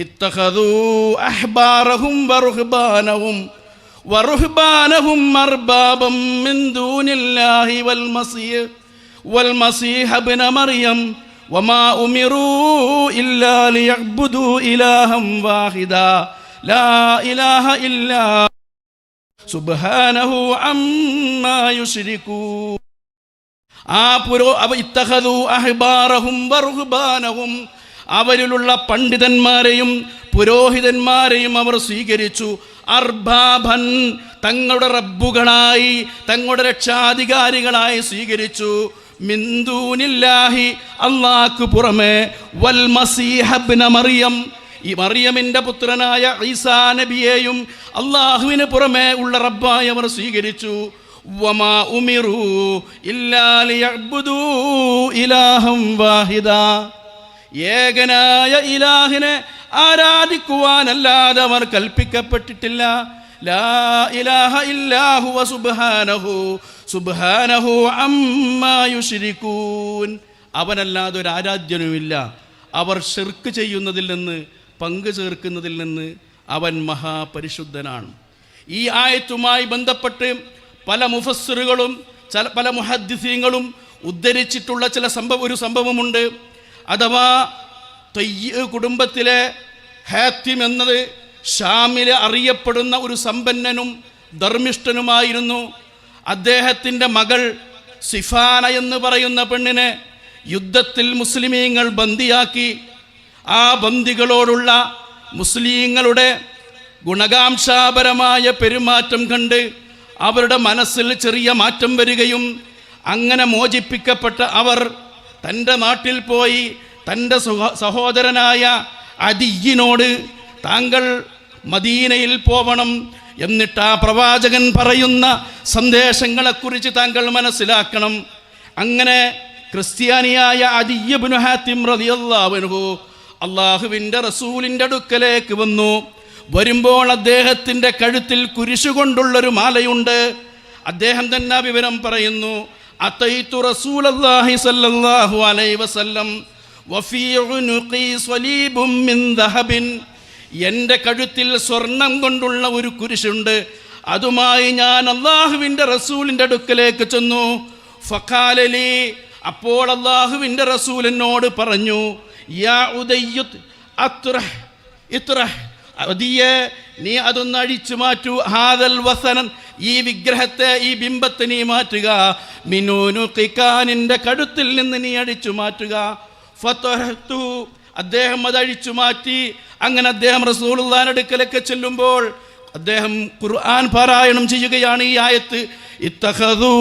ഇത്തഖദൂ അഹ്ബാറഹും വറുഹ്ബാനഹും അർബാബം മിൻ ദൂനില്ലാഹി വൽമസീഹ ഇബ്ന മറിയം വമാ ഉമിറൂ ഇല്ലാ ലിയഅ്ബുദൂ ഇലാഹൻ വാഹിദാ ലാ ഇലാഹ ഇല്ലാ സുബ്ഹാനഹു അമ്മാ യുശ്രികൂൻ. ഇത്തഖദൂ അഹ്ബാറഹും വറുഹ്ബാനഹും, അവരിലുള്ള പണ്ഡിതന്മാരെയും പുരോഹിതന്മാരെയും അവർ സ്വീകരിച്ചു. അർബാബൻ, തങ്ങളുടെ റബ്ബുകളായി, തങ്ങളുടെ രക്ഷാധികാരികളായി സ്വീകരിച്ചു. മിൻ ദൂനില്ലാഹി, അല്ലാഹുക്ക് പുറമെ, വൽ മസീഹ ഇബ്ന മറിയം, ഈ മറിയമിൻ്റെ പുത്രനായ ഈസാ നബിയെയും അള്ളാഹുവിന് പുറമെ ഉള്ള റബ്ബായി അവർ സ്വീകരിച്ചു. വമാ ഉമിറൂ ഇല്ലാ ലിയഅ്ബുദൂ ഇലാഹൻ വാഹിദാ, ഏകനായ ഇലാഹിനെ ആരാധിക്കുവാനല്ലാതെ അവർ കൽപ്പിക്കപ്പെട്ടിട്ടില്ല. ലാ ഇലാഹ ഇല്ലാ ഹുവ സുബ്ഹാനഹു അമ്മാ യുശ്രികൂൻ. അവനല്ലാതെ ഒരു ആരാധ്യനുമില്ല. അവർ ശിർക്ക് ചെയ്യുന്നതിൽ നിന്ന്, പങ്കു ചേർക്കുന്നതിൽ നിന്ന് അവൻ മഹാപരിശുദ്ധനാണ്. ഈ ആയത്തുമായി ബന്ധപ്പെട്ട് പല മുഫസ്സിറുകളും പല മുഹദ്ദിസീങ്ങളും ഉദ്ധരിച്ചിട്ടുള്ള ഒരു സംഭവമുണ്ട്. അഥവാ കുടുംബത്തിലെ ഹാത്തിം എന്നത് ഷാമിലെ അറിയപ്പെടുന്ന ഒരു സമ്പന്നനും ധർമ്മിഷ്ഠനുമായിരുന്നു. അദ്ദേഹത്തിൻ്റെ മകൾ സിഫാന എന്ന് പറയുന്ന പെണ്ണിനെ യുദ്ധത്തിൽ മുസ്ലിമീങ്ങൾ ബന്ദിയാക്കി. ആ ബന്ദികളോടുള്ള മുസ്ലിങ്ങളുടെ ഗുണകാംക്ഷാപരമായ പെരുമാറ്റം കണ്ട് അവരുടെ മനസ്സിൽ ചെറിയ മാറ്റം വരികയും അങ്ങനെ മോചിപ്പിക്കപ്പെട്ട അവർ തൻ്റെ നാട്ടിൽ പോയി തൻ്റെ സഹോദരനായ അദിയിനോട് താങ്കൾ മദീനയിൽ പോവണം, എന്നിട്ട് ആ പ്രവാചകൻ പറയുന്ന സന്ദേശങ്ങളെക്കുറിച്ച് താങ്കൾ മനസ്സിലാക്കണം. അങ്ങനെ ക്രിസ്ത്യാനിയായ അദി ഇബ്നു ഹാത്തിം റളിയല്ലാഹു അൻഹു അള്ളാഹുവിൻ്റെ റസൂലിൻ്റെ അടുക്കലേക്ക് വന്നു. വരുമ്പോൾ അദ്ദേഹത്തിൻ്റെ കഴുത്തിൽ കുരിശുകൊണ്ടുള്ളൊരു മാലയുണ്ട്. അദ്ദേഹം തന്നെ വിവരം പറയുന്നു, അതൈതു റസൂലല്ലാഹി സ്വല്ലല്ലാഹു അലൈഹി വസല്ലം വഫീ ഉനുഖി സ്വലീബും മിൻ ദഹബിൻ, എൻ്റെ കഴുത്തിൽ സ്വർണം കൊണ്ടുള്ള ഒരു കുരിശുണ്ട്. അതുമായി ഞാൻ അള്ളാഹുവിൻ്റെ റസൂലിൻ്റെ അടുക്കലേക്ക് ചെന്നു. ഫഖാലലി, അപ്പോൾ അള്ളാഹുവിൻ്റെ റസൂൽ എന്നോട് പറഞ്ഞു, യാ ഉദയ്യുത് അത്റഹ് ഇത്റഹ്, അതിയെ നീ അതൊന്ന് അഴിച്ചു മാറ്റൂ. ഹാദൽ വസനൻ, ഈ വിഗ്രഹത്തെ, ഈ ബിംബത്തെ നീ മാറ്റുക. മിനൂനുഖിക്കാനിൻ്റെ കഴുത്തിൽ നിന്ന് നീ അഴിച്ചു മാറ്റുക. ഫതഹത്തു, അദ്ദേഹം അത് അഴിച്ചു മാറ്റി. അങ്ങനെ അദ്ദേഹം റസൂലുള്ളാഹിയുടെ അടുക്കലേക്ക് ചെല്ലുമ്പോൾ അദ്ദേഹം ഖുർആൻ പാരായണം ചെയ്യുകയാണ് ഈ ആയത്ത്. ഇത്തഖദൂ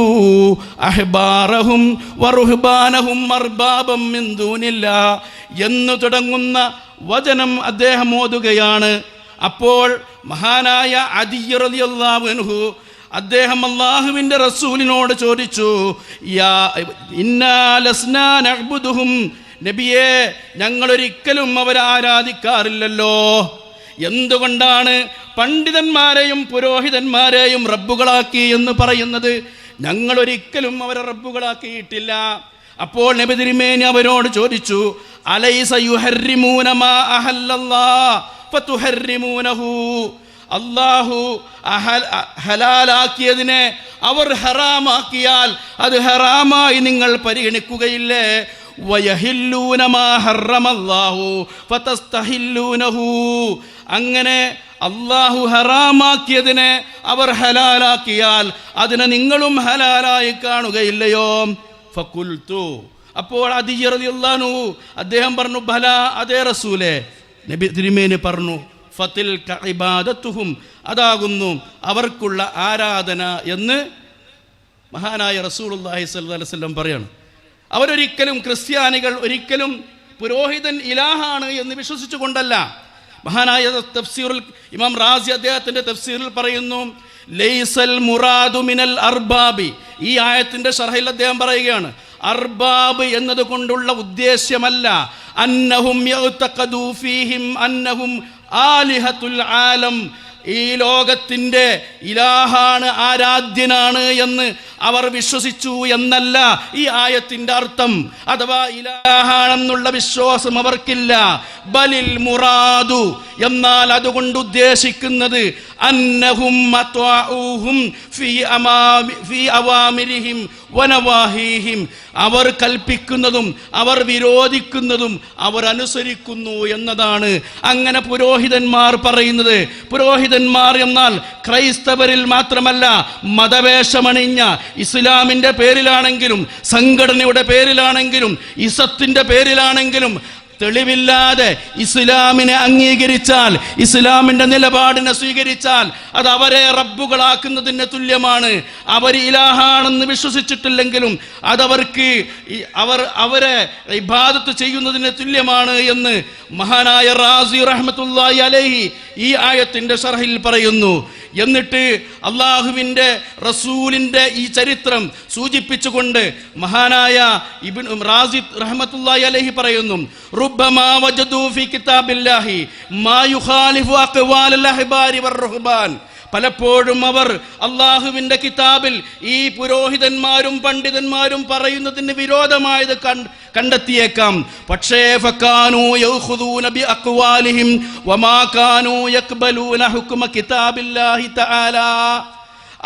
അഹ്ബാറഹും വറുഹ്ബാനഹും അർബാബം മിൻ ദൂനില്ലാഹ് എന്ന് തുടങ്ങുന്ന വചനം അദ്ദേഹം ഓതുകയാണ്. അപ്പോൾ മഹാനായ അദി റളിയല്ലാഹു അൻഹു അദ്ദേഹം അല്ലാഹുവിൻ്റെ റസൂലിനോട് ചോദിച്ചു, യാ ഇന്നാ ലസ്നാ നഅ്ബുദുഹും, നബിയേ ഞങ്ങളൊരിക്കലും അവരെ ആരാധിക്കാറില്ലല്ലോ. എന്തുകൊണ്ടാണ് പണ്ഡിതന്മാരെയും പുരോഹിതന്മാരെയും റബ്ബുകളാക്കി എന്ന് പറയുന്നത്? ഞങ്ങളൊരിക്കലും അവരെ റബ്ബുകളാക്കിയിട്ടില്ല. അപ്പോൾ നബി തിരുമേനി അവരോട് ചോദിച്ചു, അലൈസ യുഹർരിമൂന മാ അഹല്ലല്ലാഹ് ഫതുഹർരിമൂനഹു, അല്ലാഹു ഹലാലാക്കിയതിനെ അവർ ഹറാമാക്കിയാൽ അത് ഹറാമായി നിങ്ങൾ പരിഗണിക്കുകയില്ലേ? വയഹില്ലൂന മാ ഹറമല്ലാഹു ഫതസ്തഹില്ലൂനഹു, അങ്ങനെ അള്ളാഹു ഹറാമാക്കിയതിനെ അവർ ഹലാലാക്കിയാൽ അതിനെ നിങ്ങളും ഹലാലായി കാണുകയില്ലയോ? ഫഖുൽതു, അപ്പോൾ അദീ റളിയല്ലാഹു അൻഹു അദ്ദേഹം പറഞ്ഞു, ബല, അതേ റസൂലേ. നബി തിരുമേനി പറഞ്ഞു, ഫതിൽക ഇബാദത്തുഹും, അതാകുന്നു അവർക്കുള്ള ആരാധന എന്ന് മഹാനായ റസൂലുള്ളാഹി സ്വല്ലല്ലാഹു അലൈഹി വസല്ലം പറയാണ്. അവരൊരിക്കലും, ക്രിസ്ത്യാനികൾ ഒരിക്കലും പുരോഹിതൻ ഇലാഹാണ് എന്ന് വിശ്വസിച്ചുകൊണ്ടല്ല. മഹാനായ തഫ്സീറുൽ ഇമാം റാസി അദ്ദേഹത്തിൻ്റെ തഫ്സീറിൽ പറയുന്നു, ലൈസൽ മുറാദു മിനൽ അർബാബി, ഈ ആയത്തിൻ്റെ ശർഹിൽ അദ്ദേഹം പറയുകയാണ്, അർബാബ് എന്നതുകൊണ്ടുള്ള ഉദ്ദേശ്യമല്ല അന്നഹും യഅ്തഖദു ഫീഹിം അന്നഹും ആലിഹത്തുൽ ആലം, ഈ ലോകത്തിൻ്റെ ഇലാഹാണ്, ആരാധ്യനാണ് എന്ന് അവർ വിശ്വസിച്ചു എന്നല്ല ഈ ആയത്തിൻ്റെ അർത്ഥം. അഥവാ ഇലാഹാണെന്നുള്ള വിശ്വാസം അവർക്കില്ല. ബലിൽ മുറാദു, എന്നാൽ അതുകൊണ്ട് ഉദ്ദേശിക്കുന്നത് അന്നഹും അത്വാഉഹും ഫീ അവാമിരിഹിം വനവാഹീഹിം, അവർ കൽപ്പിക്കുന്നതും അവർ വിരോധിക്കുന്നതും അവർ അനുസരിക്കുന്നു എന്നതാണ്. അങ്ങനെ പുരോഹിതന്മാർ പറയുന്നത്. പുരോഹിതന്മാർ എന്നാൽ ക്രൈസ്തവരിൽ മാത്രമല്ല, മതവേഷമണിഞ്ഞ ഇസ്ലാമിൻ്റെ പേരിലാണെങ്കിലും സംഘടനയുടെ പേരിലാണെങ്കിലും ഇസത്തിൻ്റെ പേരിലാണെങ്കിലും തെളിവില്ലാതെ ഇസ്ലാമിനെ അംഗീകരിച്ചാൽ, ഇസ്ലാമിൻ്റെ നിലപാടിനെ സ്വീകരിച്ചാൽ അത് അവരെ റബ്ബുകളാക്കുന്നതിന് തുല്യമാണ്. അവർ ഇലാഹാണെന്ന് വിശ്വസിച്ചിട്ടില്ലെങ്കിലും അതവർക്ക് അവരെ ഇബാദത്ത് ചെയ്യുന്നതിന് തുല്യമാണ് എന്ന് മഹാനായ റാസി റഹ്മത്തുള്ളാഹി അലൈഹി ഈ ആയത്തിൻ്റെ ശർഹിൽ പറയുന്നു. എന്നിട്ട് അള്ളാഹുവിൻ്റെ റസൂലിൻ്റെ ഈ ചരിത്രം സൂചിപ്പിച്ചുകൊണ്ട് മഹാനായ ഇബ്നു റാസി റഹ്മത്തുള്ളാഹി അലൈഹി പറയുന്നു, റുബ്ബമാ വജദു ഫീ കിതാബില്ലാഹി മാ യുഖാലിഫു അഖ്വാലൽ അഹ്ബാരി വർ-റുഹ്ബാൻ, പലപ്പോഴും അവർ അള്ളാഹുവിൻ്റെ കിതാബിൽ ഈ പുരോഹിതന്മാരും പണ്ഡിതന്മാരും പറയുന്നതിന് വിരോധമായത് കണ്ടെത്തിയേക്കാം. പക്ഷേ ഫകാനൂ യഖുദൂന ബി അഖ്വാലിഹിം വമാ കാനൂ യഖ്ബലൂന ഹുക്മ കിതാബില്ലാഹി തആല,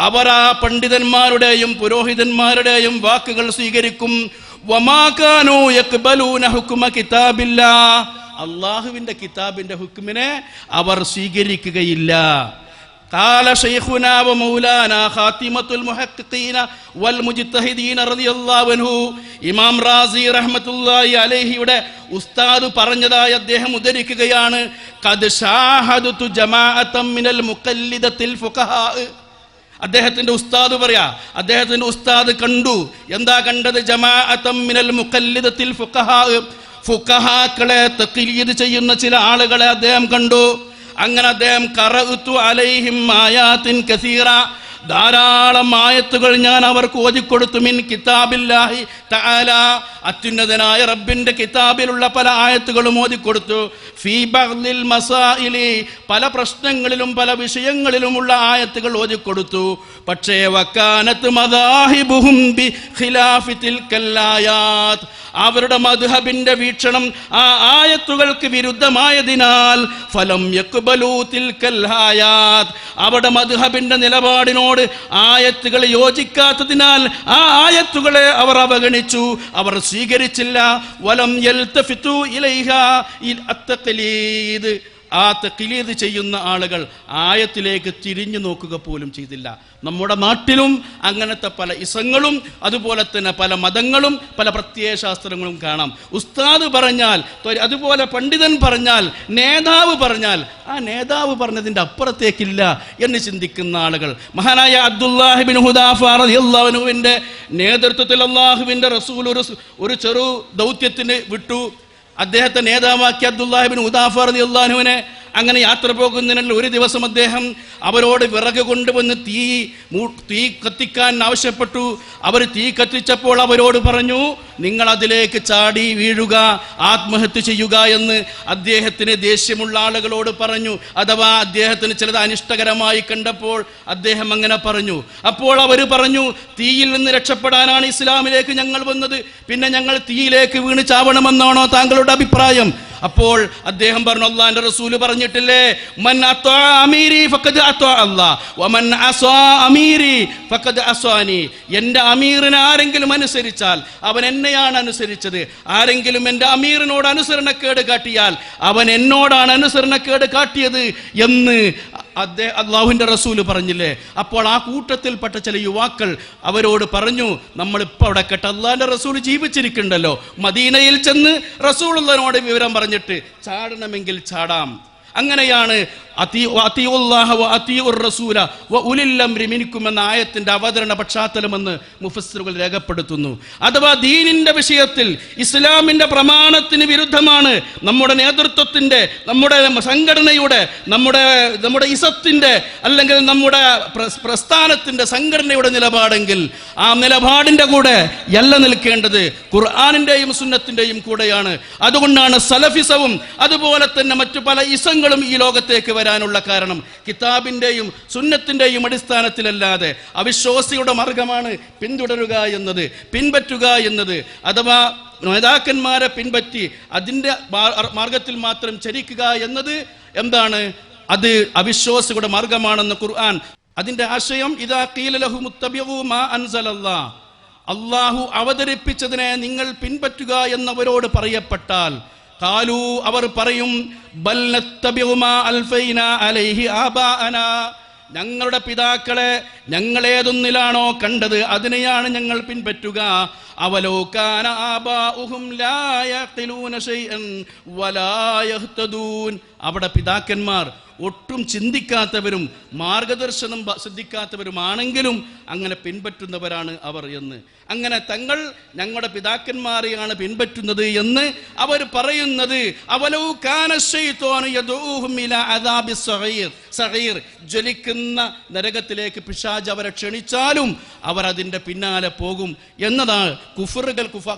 അവർ ആ പണ്ഡിതന്മാരുടെയും പുരോഹിതന്മാരുടെയും വാക്കുകൾ സ്വീകരിക്കും. വമാ കാനൂ യഖ്ബലൂന ഹുക്മ കിതാബില്ലാഹ്, അള്ളാഹുവിൻ്റെ കിതാബിൻ്റെ ഹുക്മിനെ അവർ സ്വീകരിക്കുകയില്ല. قال شيخنا ومولانا خاتمة المحققين والمجتهدين رضي الله عنه, ഇമാം റാസി റഹ്മത്തുള്ളാഹി അലൈഹിയുടെ ഉസ്താദ് പറഞ്ഞതായി അദ്ദേഹം ഉദ്ധരിക്കുകയാണ്, ഖദ് ഷാഹദതു ജമാഅതൻ മിനൽ മുഖല്ലിദത്തിൽ ഫുഖഹാ, അദ്ദേഹത്തിന്റെ ഉസ്താദ് പറയാ, അദ്ദേഹത്തിന്റെ ഉസ്താദ് കണ്ടു. എന്താ കണ്ടത്? ജമാഅതൻ മിനൽ മുഖല്ലിദത്തിൽ ഫുഖഹാ, ഫുഖഹാക്കളെ തഖ്ലീദ് ചെയ്യുന്ന ചില ആളുകളെ അദ്ദേഹം കണ്ടു. അങ്ങനെ അദ്ദേഹം ഖറഅതു അലൈഹിം ആയാത്തിൻ കസീറ, ധാരാളം ആയത്തുകൾ ഞാൻ അവർക്ക് ഓതിക്കൊടുത്തു. മിൻ കിതാബില്ലാഹി തആല, അത്യുന്നതനായ റബ്ബിന്റെ കിതാബിലുള്ള പല ആയത്തുകളും ഓതിക്കൊടുത്തു. ഫീ ബഅ്ദിൽ മസായിലി, പല പ്രശ്നങ്ങളിലും പല വിഷയങ്ങളിലുമുള്ള ആയത്തുകൾ ഓതിക്കൊടുത്തു. പക്ഷേ വകാനത്ത് മദാഹിബുഹും ബി ഖിലാഫി തിൽക്കൽ ആയാത്ത്, അവരുടെ മദ്ഹബിന്റെ വീക്ഷണം ആ ആയത്തുകൾക്ക് വിരുദ്ധമായതിനാൽ ഫലം യഖ്ബലൂ തിൽക്കൽ ആയാത്ത്, അവരുടെ മദ്ഹബിന്റെ നിലപാടിനോട് ആയത്തുകൾ യോജിക്കാത്തതിനാൽ ആ ആയത്തുകളെ അവർ അവഗണിച്ചു, അവർ സ്വീകരിച്ചില്ല. വലം യൽതഫിതു ഇലൈഹാ അത്തഖ്ലീദ്, ആ തഖ്ലീദ് ചെയ്യുന്ന ആളുകൾ ആയത്തിലേക്ക് തിരിഞ്ഞു നോക്കുക പോലും ചെയ്തില്ല. നമ്മുടെ നാട്ടിലും അങ്ങനത്തെ പല ഇസങ്ങളും അതുപോലെ തന്നെ പല മതങ്ങളും പല പ്രത്യയശാസ്ത്രങ്ങളും കാണാം. ഉസ്താദ് പറഞ്ഞാൽ, അതുപോലെ പണ്ഡിതൻ പറഞ്ഞാൽ, നേതാവ് പറഞ്ഞാൽ ആ നേതാവ് പറഞ്ഞതിൻ്റെ അപ്പുറത്തേക്കില്ല എന്ന് ചിന്തിക്കുന്ന ആളുകൾ. മഹാനായ അബ്ദുല്ലാഹി ബിൻ ഹുദാഫ റളിയല്ലാഹു അൻഹുവിൻ്റെ നേതൃത്വത്തിൽ അല്ലാഹുവിൻ്റെ റസൂൽ ഒരു ചെറു ദൗത്യത്തിന് വിട്ടു. അദ്ദേഹത്തെ നേതാവാക്കി അബ്ദുല്ലാഹി ബിൻ ഹുദാഫ റളിയല്ലാഹു അൻഹുവിനെ അങ്ങനെ യാത്ര പോകുന്നതിനുള്ള ഒരു ദിവസം അദ്ദേഹം അവരോട് വിറക് കൊണ്ടുവന്ന് തീ കത്തിക്കാൻ ആവശ്യപ്പെട്ടു. അവർ തീ കത്തിച്ചപ്പോൾ അവരോട് പറഞ്ഞു, നിങ്ങൾ അതിലേക്ക് ചാടി വീഴുക, ആത്മഹത്യ ചെയ്യുക എന്ന് അദ്ദേഹത്തിന് ദേഷ്യമുള്ള ആളുകളോട് പറഞ്ഞു. അഥവാ അദ്ദേഹത്തിന് ചിലത് അനിഷ്ടകരമായി കണ്ടപ്പോൾ അദ്ദേഹം അങ്ങനെ പറഞ്ഞു. അപ്പോൾ അവർ പറഞ്ഞു, തീയിൽ നിന്ന് രക്ഷപ്പെടാനാണ് ഇസ്ലാമിലേക്ക് ഞങ്ങൾ വന്നത്, പിന്നെ ഞങ്ങൾ തീയിലേക്ക് വീണ് ചാവണമെന്നാണോ താങ്കളുടെ അഭിപ്രായം? അപ്പോൾ അദ്ദേഹം പറഞ്ഞു, അല്ലാഹുവിന്റെ റസൂല് പറഞ്ഞിട്ടില്ലേ, മൻ അത്വാ അമീരി ഫഖദ് അത്വാ അല്ലാഹ് വമൻ അസ്വാ അമീരി ഫഖദ് അസ്വാനി, എൻ്റെ അമീറിനെ ആരെങ്കിലും അനുസരിച്ചാൽ അവൻ എന്നെ എന്നെയാണ് അനുസരിച്ചത്. ആരെങ്കിലും എൻ്റെ അമീറിനോട് അനുസരണക്കേട് കാട്ടിയാൽ അവൻ എന്നോടാണ് അനുസരണക്കേട് കാട്ടിയത് എന്ന് അള്ളാഹുവിൻ്റെ റസൂല് പറഞ്ഞില്ലേ. അപ്പോൾ ആ കൂട്ടത്തിൽപ്പെട്ട ചില യുവാക്കൾ അവരോട് പറഞ്ഞു, നമ്മളിപ്പോൾ അവിടെ കേട്ട അള്ളാഹിൻ്റെ റസൂൽ ജീവിച്ചിരിക്കുന്നുണ്ടല്ലോ, മദീനയിൽ ചെന്ന് റസൂലുള്ളാഹിനോട് വിവരം പറഞ്ഞിട്ട് ചാടണമെങ്കിൽ ചാടാം. അങ്ങനെയാണ് എന്ന ആയത്തിന്റെ അവതരണ പശ്ചാത്തലമെന്ന് മുഫസ്സിറുകൾ രേഖപ്പെടുത്തുന്നു. അഥവാ ദീനിന്റെ വിഷയത്തിൽ ഇസ്ലാമിന്റെ പ്രമാണത്തിന് വിരുദ്ധമാണ് നമ്മുടെ നേതൃത്വത്തിന്റെ, നമ്മുടെ സംഘടനയുടെ, നമ്മുടെ ഇസത്തിന്റെ അല്ലെങ്കിൽ നമ്മുടെ പ്രസ്ഥാനത്തിന്റെ സംഘടനയുടെ നിലപാടെങ്കിൽ ആ നിലപാടിന്റെ കൂടെ അല്ല നിൽക്കേണ്ടത്, ഖുർആനിന്റെയും സുന്നത്തിന്റെയും കൂടെയാണ്. അതുകൊണ്ടാണ് സലഫിസവും അതുപോലെ തന്നെ മറ്റു പല ഇസങ്ങളും ഈ ലോകത്തേക്ക് വരാനുള്ള കാരണം കിതാബിന്റെയും സുന്നത്തിന്റെയും അടിസ്ഥാനത്തിലല്ലാതെ അവിശ്വാസിയുടെ മാർഗമാണ് പിൻപറ്റുക എന്നത്. അഥവാ നേതാക്കന്മാരെ പിൻപറ്റി അതിൻ്റെ മാർഗത്തിൽ മാത്രം ചരിക്കുക എന്നത് എന്താണ്? അത് അവിശ്വാസിയുടെ മാർഗമാണെന്ന് ഖുർആൻ. അതിന്റെ ആശയം ഇദാ ഖീല ലഹും ഇത്തബിഉ മാ അൻസലല്ലാഹ്, അല്ലാഹു അവതരിപ്പിച്ചതിനെ നിങ്ങൾ പിൻപറ്റുക എന്നവരോട് പറയപ്പെട്ടാൽ ഖാലൂ അവർ പറയും ബൽ നത്തബിഉ മാ അൽഫൈനാ അലൈഹി ആബാഅനാ, ഞങ്ങളുടെ പിതാക്കളെ ഞങ്ങളേതൊന്നിലാണോ കണ്ടത് അതിനെയാണ് ഞങ്ങൾ പിൻപറ്റുക. അവലോ കാന ആബാഉഹും ലാ യഖിലൂന ശൈഅൻ വലാ യഹ്തദൂൻ, അവിടെ പിതാക്കന്മാർ ഒട്ടും ചിന്തിക്കാത്തവരും മാർഗദർശനം ശ്രദ്ധിക്കാത്തവരുമാണെങ്കിലും അങ്ങനെ പിൻപറ്റുന്നവരാണ് അവർ എന്ന്. അങ്ങനെ തങ്ങൾ ഞങ്ങളുടെ പിതാക്കന്മാരെയാണ് പിൻപറ്റുന്നത് എന്ന് അവർ പറയുന്നത്. അവലൗ കാന ശൈത്വാനു യദഊഹും ഇലാ അദാബിസ് സഗീർ, ജ്വലിക്കുന്ന നരകത്തിലേക്ക് പിശാച് അവരെ ക്ഷണിച്ചാലും അവർ അതിൻ്റെ പിന്നാലെ പോകും എന്നതാണ്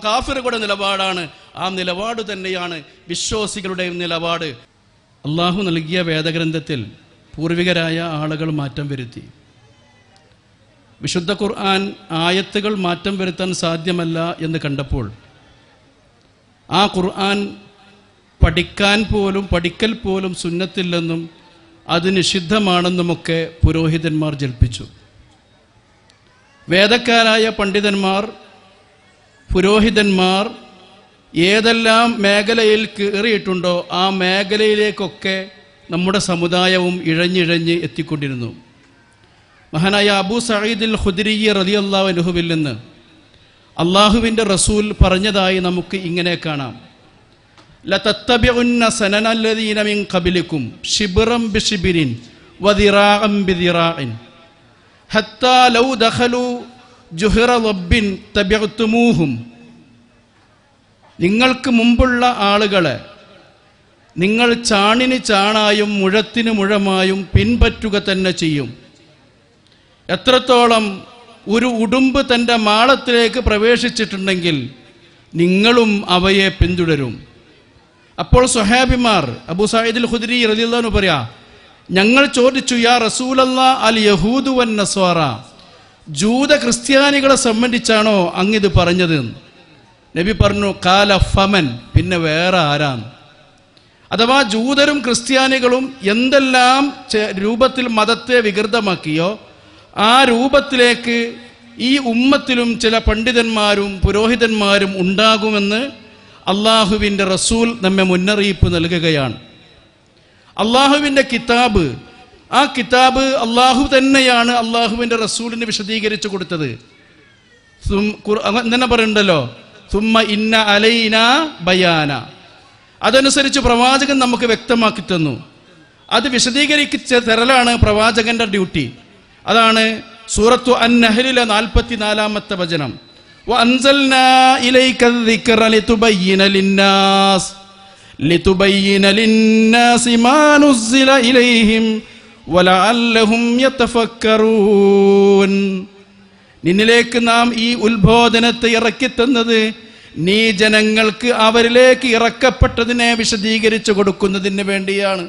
കാഫിറുകളുടെ നിലപാടാണ്. ആ നിലപാട് തന്നെയാണ് വിശ്വാസികളുടെയും നിലപാട്. അള്ളാഹു നൽകിയ വേദഗ്രന്ഥത്തിൽ പൂർവികരായ ആളുകൾ മാറ്റം വരുത്തി. വിശുദ്ധ ഖുർആൻ ആയത്തുകൾ മാറ്റം വരുത്താൻ സാധ്യമല്ല എന്ന് കണ്ടപ്പോൾ ആ ഖുർആൻ പഠിക്കൽ പോലും സുന്നത്തില്ലെന്നും അത് നിഷിദ്ധമാണെന്നുമൊക്കെ പുരോഹിതന്മാർ ജൽപ്പിച്ചു. വേദക്കാരായ പണ്ഡിതന്മാർ, പുരോഹിതന്മാർ ഏതെല്ലാം മേഖലയിൽ കയറിയിട്ടുണ്ടോ ആ മേഖലയിലേക്കൊക്കെ നമ്മുടെ സമുദായവും ഇഴഞ്ഞിഴഞ്ഞ് എത്തിക്കൊണ്ടിരുന്നു. മഹാനായ അബൂ സഈദുൽ ഖുദ്രി റളിയല്ലാഹു അൻഹുവിൽ നിന്ന് അള്ളാഹുവിൻ്റെ റസൂൽ പറഞ്ഞതായി നമുക്ക് ഇങ്ങനെ കാണാം: ലതത്തബിഉന്ന സനനല്ലദീന മിൻ ഖബലികും ശിബ്റൻ ബിശിബ്രിൻ വദിറാഅൻ ബിദിറാഇൻ ഹത്താ ലൗ ദഖലു ജുഹറ റബ്ബിൻ തബിഅതുമൂഹും. നിങ്ങൾക്ക് മുമ്പുള്ള ആളുകളെ നിങ്ങൾ ചാണിന് ചാണായും മുഴത്തിന് മുഴമായും പിൻപറ്റുക തന്നെ ചെയ്യും. എത്രത്തോളം ഒരു ഉടുമ്പ് തൻ്റെ മാളത്തിലേക്ക് പ്രവേശിച്ചിട്ടുണ്ടെങ്കിൽ നിങ്ങളും അവയെ പിന്തുടരും. അപ്പോൾ സ്വഹാബിമാർ അബൂ സഈദുൽ ഖുദ്രി റളിയല്ലാഹു അൻഹു പറയാ, ഞങ്ങൾ ചോദിച്ചു, യാ റസൂലല്ലാഹ് അൽ യഹൂദു വൻ നസ്വാറ, ജൂത ക്രിസ്ത്യാനികളെ സംബന്ധിച്ചാണോ അങ്ങിത് പറഞ്ഞത്? നബി പറഞ്ഞു, കാല ഫമൻ, പിന്നെ വേറെ ആരാണ്? അഥവാ ജൂതരും ക്രിസ്ത്യാനികളും എന്തെല്ലാം രൂപത്തിൽ മതത്തെ വികൃതമാക്കിയോ ആ രൂപത്തിലേക്ക് ഈ ഉമ്മത്തിലും ചില പണ്ഡിതന്മാരും പുരോഹിതന്മാരും ഉണ്ടാകുമെന്ന് അള്ളാഹുവിൻ്റെ റസൂൽ നമ്മെ മുന്നറിയിപ്പ് നൽകുകയാണ്. അള്ളാഹുവിൻ്റെ കിതാബ്, ആ കിതാബ് അള്ളാഹു തന്നെയാണ് അള്ളാഹുവിൻ്റെ റസൂലിന് വിശദീകരിച്ചു കൊടുത്തത്. തന്നെ പറയുന്നുണ്ടല്ലോ, സുമ്മ ഇന്ന അലൈന ബയാന, അതനുസരിച്ച് പ്രവാചകൻ നമുക്ക് വ്യക്തമാക്കി തന്നു. അത് വിശദീകരിച്ച തരലാണ് പ്രവാചകന്റെ ഡ്യൂട്ടി. അതാണ് സൂറത്തു അൻ-നഹ്ലിലെ 44-ാമത്തെ വചനം. വഅൻസൽനാ ഇലൈക الذിക്റ ലിതുബയ്യിന ലിന്നാസി മാ നുസ്സില ഇലൈഹിം വലഅല്ലഹും യതഫക്കറൂൻ. നിന്നിലേക്ക് നാം ഈ ഉത്ബോധനത്തെ ഇറക്കി തന്നത് നീ ജനങ്ങൾക്ക് അവരിലേക്ക് ഇറക്കപ്പെട്ടതിനെ വിശദീകരിച്ചു കൊടുക്കുന്നതിന് വേണ്ടിയാണ്.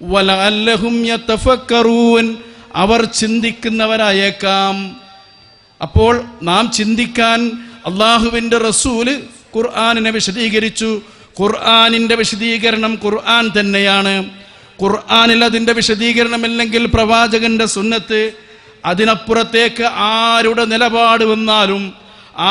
വലഅല്ലഹും യതഫക്കറൂൻ, അവർ ചിന്തിക്കുന്നവരായേക്കാം. അപ്പോൾ നാം ചിന്തിക്കാൻ അള്ളാഹുവിൻ്റെ റസൂല് ഖുർആനിനെ വിശദീകരിച്ചു. ഖുർആനിൻ്റെ വിശദീകരണം ഖുർആൻ തന്നെയാണ്. ഖുർആനിൽ അതിൻ്റെ വിശദീകരണമില്ലെങ്കിൽ പ്രവാചകന്റെ സുന്നത്ത്, അതിനപ്പുറത്തേക്ക് ആരുടെ നിലപാട് വന്നാലും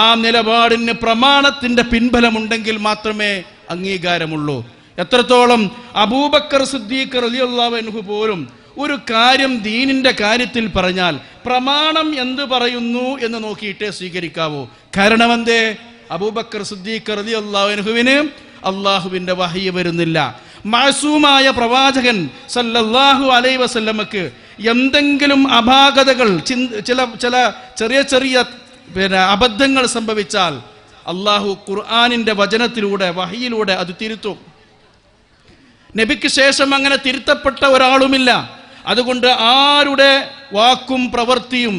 ആ നിലപാടിന് പ്രമാണത്തിൻ്റെ പിൻബലമുണ്ടെങ്കിൽ മാത്രമേ അംഗീകാരമുള്ളൂ. എത്രത്തോളം അബൂബക്കർ സിദ്ദീഖ് റളിയല്ലാഹു അൻഹു പോലും ഒരു കാര്യം ദീനിൻ്റെ കാര്യത്തിൽ പറഞ്ഞാൽ പ്രമാണം എന്ത് പറയുന്നു എന്ന് നോക്കിയിട്ടേ സ്വീകരിക്കാവൂ. കാരണം എന്തേ? അബൂബക്കർ സിദ്ദീഖ് റളിയല്ലാഹു അൻഹുവിന് അള്ളാഹുവിൻ്റെ വഹയി വരുന്നില്ല. മാസൂമായ പ്രവാചകൻ സല്ലല്ലാഹു അലൈഹി വസല്ലമക്ക് എന്തെങ്കിലും അപാകതകൾ, ചില ചെറിയ ചെറിയ അബദ്ധങ്ങൾ സംഭവിച്ചാൽ അള്ളാഹു ഖുർആനിൻ്റെ വചനത്തിലൂടെ വഹയിലൂടെ അത് തിരുത്തും. നബിക്ക് ശേഷം അങ്ങനെ തിരുത്തപ്പെട്ട ഒരാളുമില്ല. അതുകൊണ്ട് ആരുടെ വാക്കും പ്രവൃത്തിയും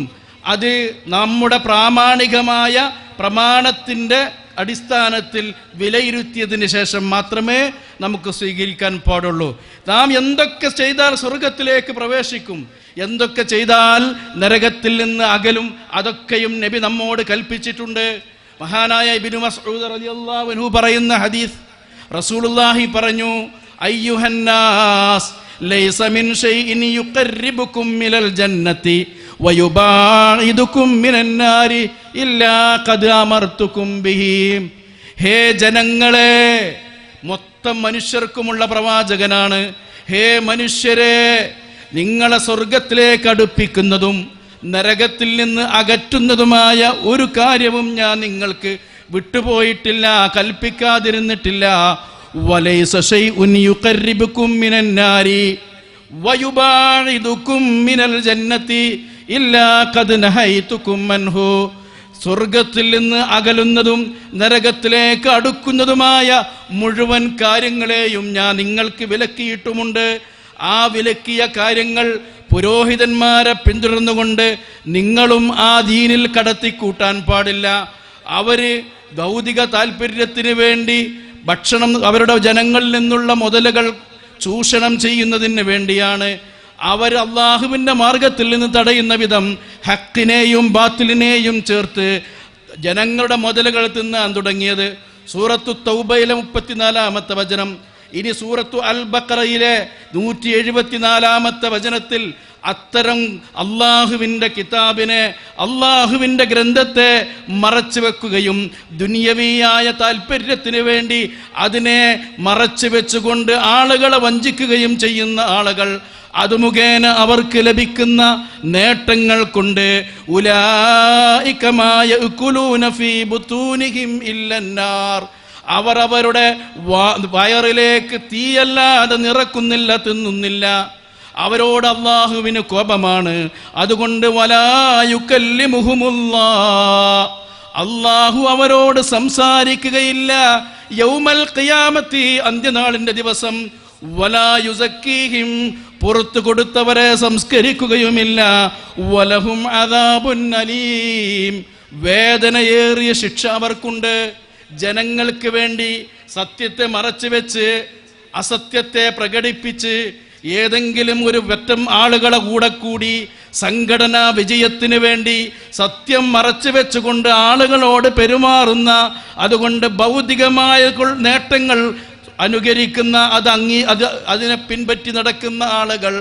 അത് നമ്മുടെ പ്രാമാണികമായ പ്രമാണത്തിൻ്റെ അടിസ്ഥാനത്തിൽ വിലയിരുത്തിയതിന് ശേഷം മാത്രമേ നമുക്ക് സ്വീകരിക്കാൻ പാടുള്ളൂ. നാം എന്തൊക്കെ ചെയ്താൽ സ്വർഗത്തിലേക്ക് പ്രവേശിക്കും, എന്തൊക്കെ ചെയ്താൽ നരകത്തിൽ നിന്ന് അകലും, അതൊക്കെയും നബി നമ്മോട് കൽപ്പിച്ചിട്ടുണ്ട്. മഹാനായ ഇബ്നു മസ്ഊദ് റളിയല്ലാഹു അൻഹു പറയുന്ന ഹദീസ്, റസൂലുള്ളാഹി പറഞ്ഞു, അയ്യുഹന്നാസ് ലൈസ മിൻ ഷൈഇൻ യുഖർരിബുകും മിനൽ ജന്നതി വയുബാഇദുകും മിനൻ നാരി ഇല്ലാ ഖദ് അമർതുകും ബിഹി. ഹേ ജനങ്ങളെ, മൊത്തം മനുഷ്യർക്കുമുള്ള പ്രവാചകനാണ്. ഹേ മനുഷ്യരെ, നിങ്ങളെ സ്വർഗത്തിലേക്ക് അടുപ്പിക്കുന്നതും നരകത്തിൽ നിന്ന് അകറ്റുന്നതുമായ ഒരു കാര്യവും ഞാൻ നിങ്ങൾക്ക് വിട്ടുപോയിട്ടില്ല, കൽപ്പിക്കാതിരുന്നിട്ടില്ല. വലൈസ ശൈഉൻ യുഖർരിബുകും മിനൻ നാരി വയുബാഇദുകും മിനൽ ജന്നതി ഇല്ലാ ഖദ് നഹൈതുകും അൻഹു. സ്വർഗത്തിൽ നിന്ന് അകലുന്നതും നരകത്തിലേക്ക് അടുക്കുന്നതുമായ മുഴുവൻ കാര്യങ്ങളെയും ഞാൻ നിങ്ങൾക്ക് വിലക്കിയിട്ടുമുണ്ട്. ആ വിലക്കിയ കാര്യങ്ങൾ പുരോഹിതന്മാരെ പിന്തുടർന്നുകൊണ്ട് നിങ്ങളും ആ ദീനിൽ കടത്തിക്കൂട്ടാൻ പാടില്ല. അവര് ഭൗതിക താല്പര്യത്തിന് വേണ്ടി ഭക്ഷണം, അവരുടെ ജനങ്ങളിൽ നിന്നുള്ള മുതലുകൾ ചൂഷണം ചെയ്യുന്നതിന് വേണ്ടിയാണ്. അവർ അള്ളാഹുവിൻ്റെ മാർഗത്തിൽ നിന്ന് തടയുന്ന വിധം ഹക്കിനെയും ബാത്തിലിനെയും ചേർത്ത് ജനങ്ങളുടെ മുതലുകൾ തിന്നാൻ തുടങ്ങിയത്. സൂറത്തു തൗബയിലെ 34-ാമത്തെ വചനം. ഇനി സൂറത്തു അൽ ബഖറയിലെ 174-ാമത്തെ വചനത്തിൽ അത്തരം അള്ളാഹുവിൻ്റെ കിതാബിനെ, അള്ളാഹുവിൻ്റെ ഗ്രന്ഥത്തെ മറച്ചു വെക്കുകയും ദുനിയവിയായ താല്പര്യത്തിന് വേണ്ടി അതിനെ മറച്ചു വെച്ചുകൊണ്ട് ആളുകളെ വഞ്ചിക്കുകയും ചെയ്യുന്ന ആളുകൾ, അത് മുഖേന അവർക്ക് ലഭിക്കുന്ന നേട്ടങ്ങൾ കൊണ്ട് ഉലൈക മാ യഅകുലൂന ഫീ ബുതൂനിഹിം ഇല്ലന്നാർ, അവർ അവരുടെ വയറിലേക്ക് തീയല്ലാതെ നിറക്കുന്നില്ല, തിന്നുന്നില്ല. അവരോട് അള്ളാഹുവിന് കോപമാണ്. അതുകൊണ്ട് വലാ യുകല്ലിമുഹുമുല്ലാഹ്, അള്ളാഹു അവരോട് സംസാരിക്കുകയില്ല. യൗമൽ ഖിയാമത്തി, അന്ത്യനാളിൻ്റെ ദിവസം. വലാ യുസക്കീഹിം, പുറത്തു കൊടുത്തവരെ സംസ്കരിക്കുകയുമില്ല. വലഹും അദാബുൻ അലീം, വേദനയേറിയ ശിക്ഷ അവർക്കുണ്ട്. ജനങ്ങൾക്ക് വേണ്ടി സത്യത്തെ മറച്ചു വെച്ച് അസത്യത്തെ പ്രകടിപ്പിച്ച് ഏതെങ്കിലും ഒരു വെറ്റം ആളുകളെ കൂടെ കൂടി സംഘടനാ വിജയത്തിന് വേണ്ടി സത്യം മറച്ചു വെച്ചുകൊണ്ട് ആളുകളോട് പെരുമാറുന്ന, അതുകൊണ്ട് ഭൗതികമായ നേട്ടങ്ങൾ അനുകരിക്കുന്ന, അതിനെ പിൻപറ്റി നടക്കുന്ന ആളുകൾ,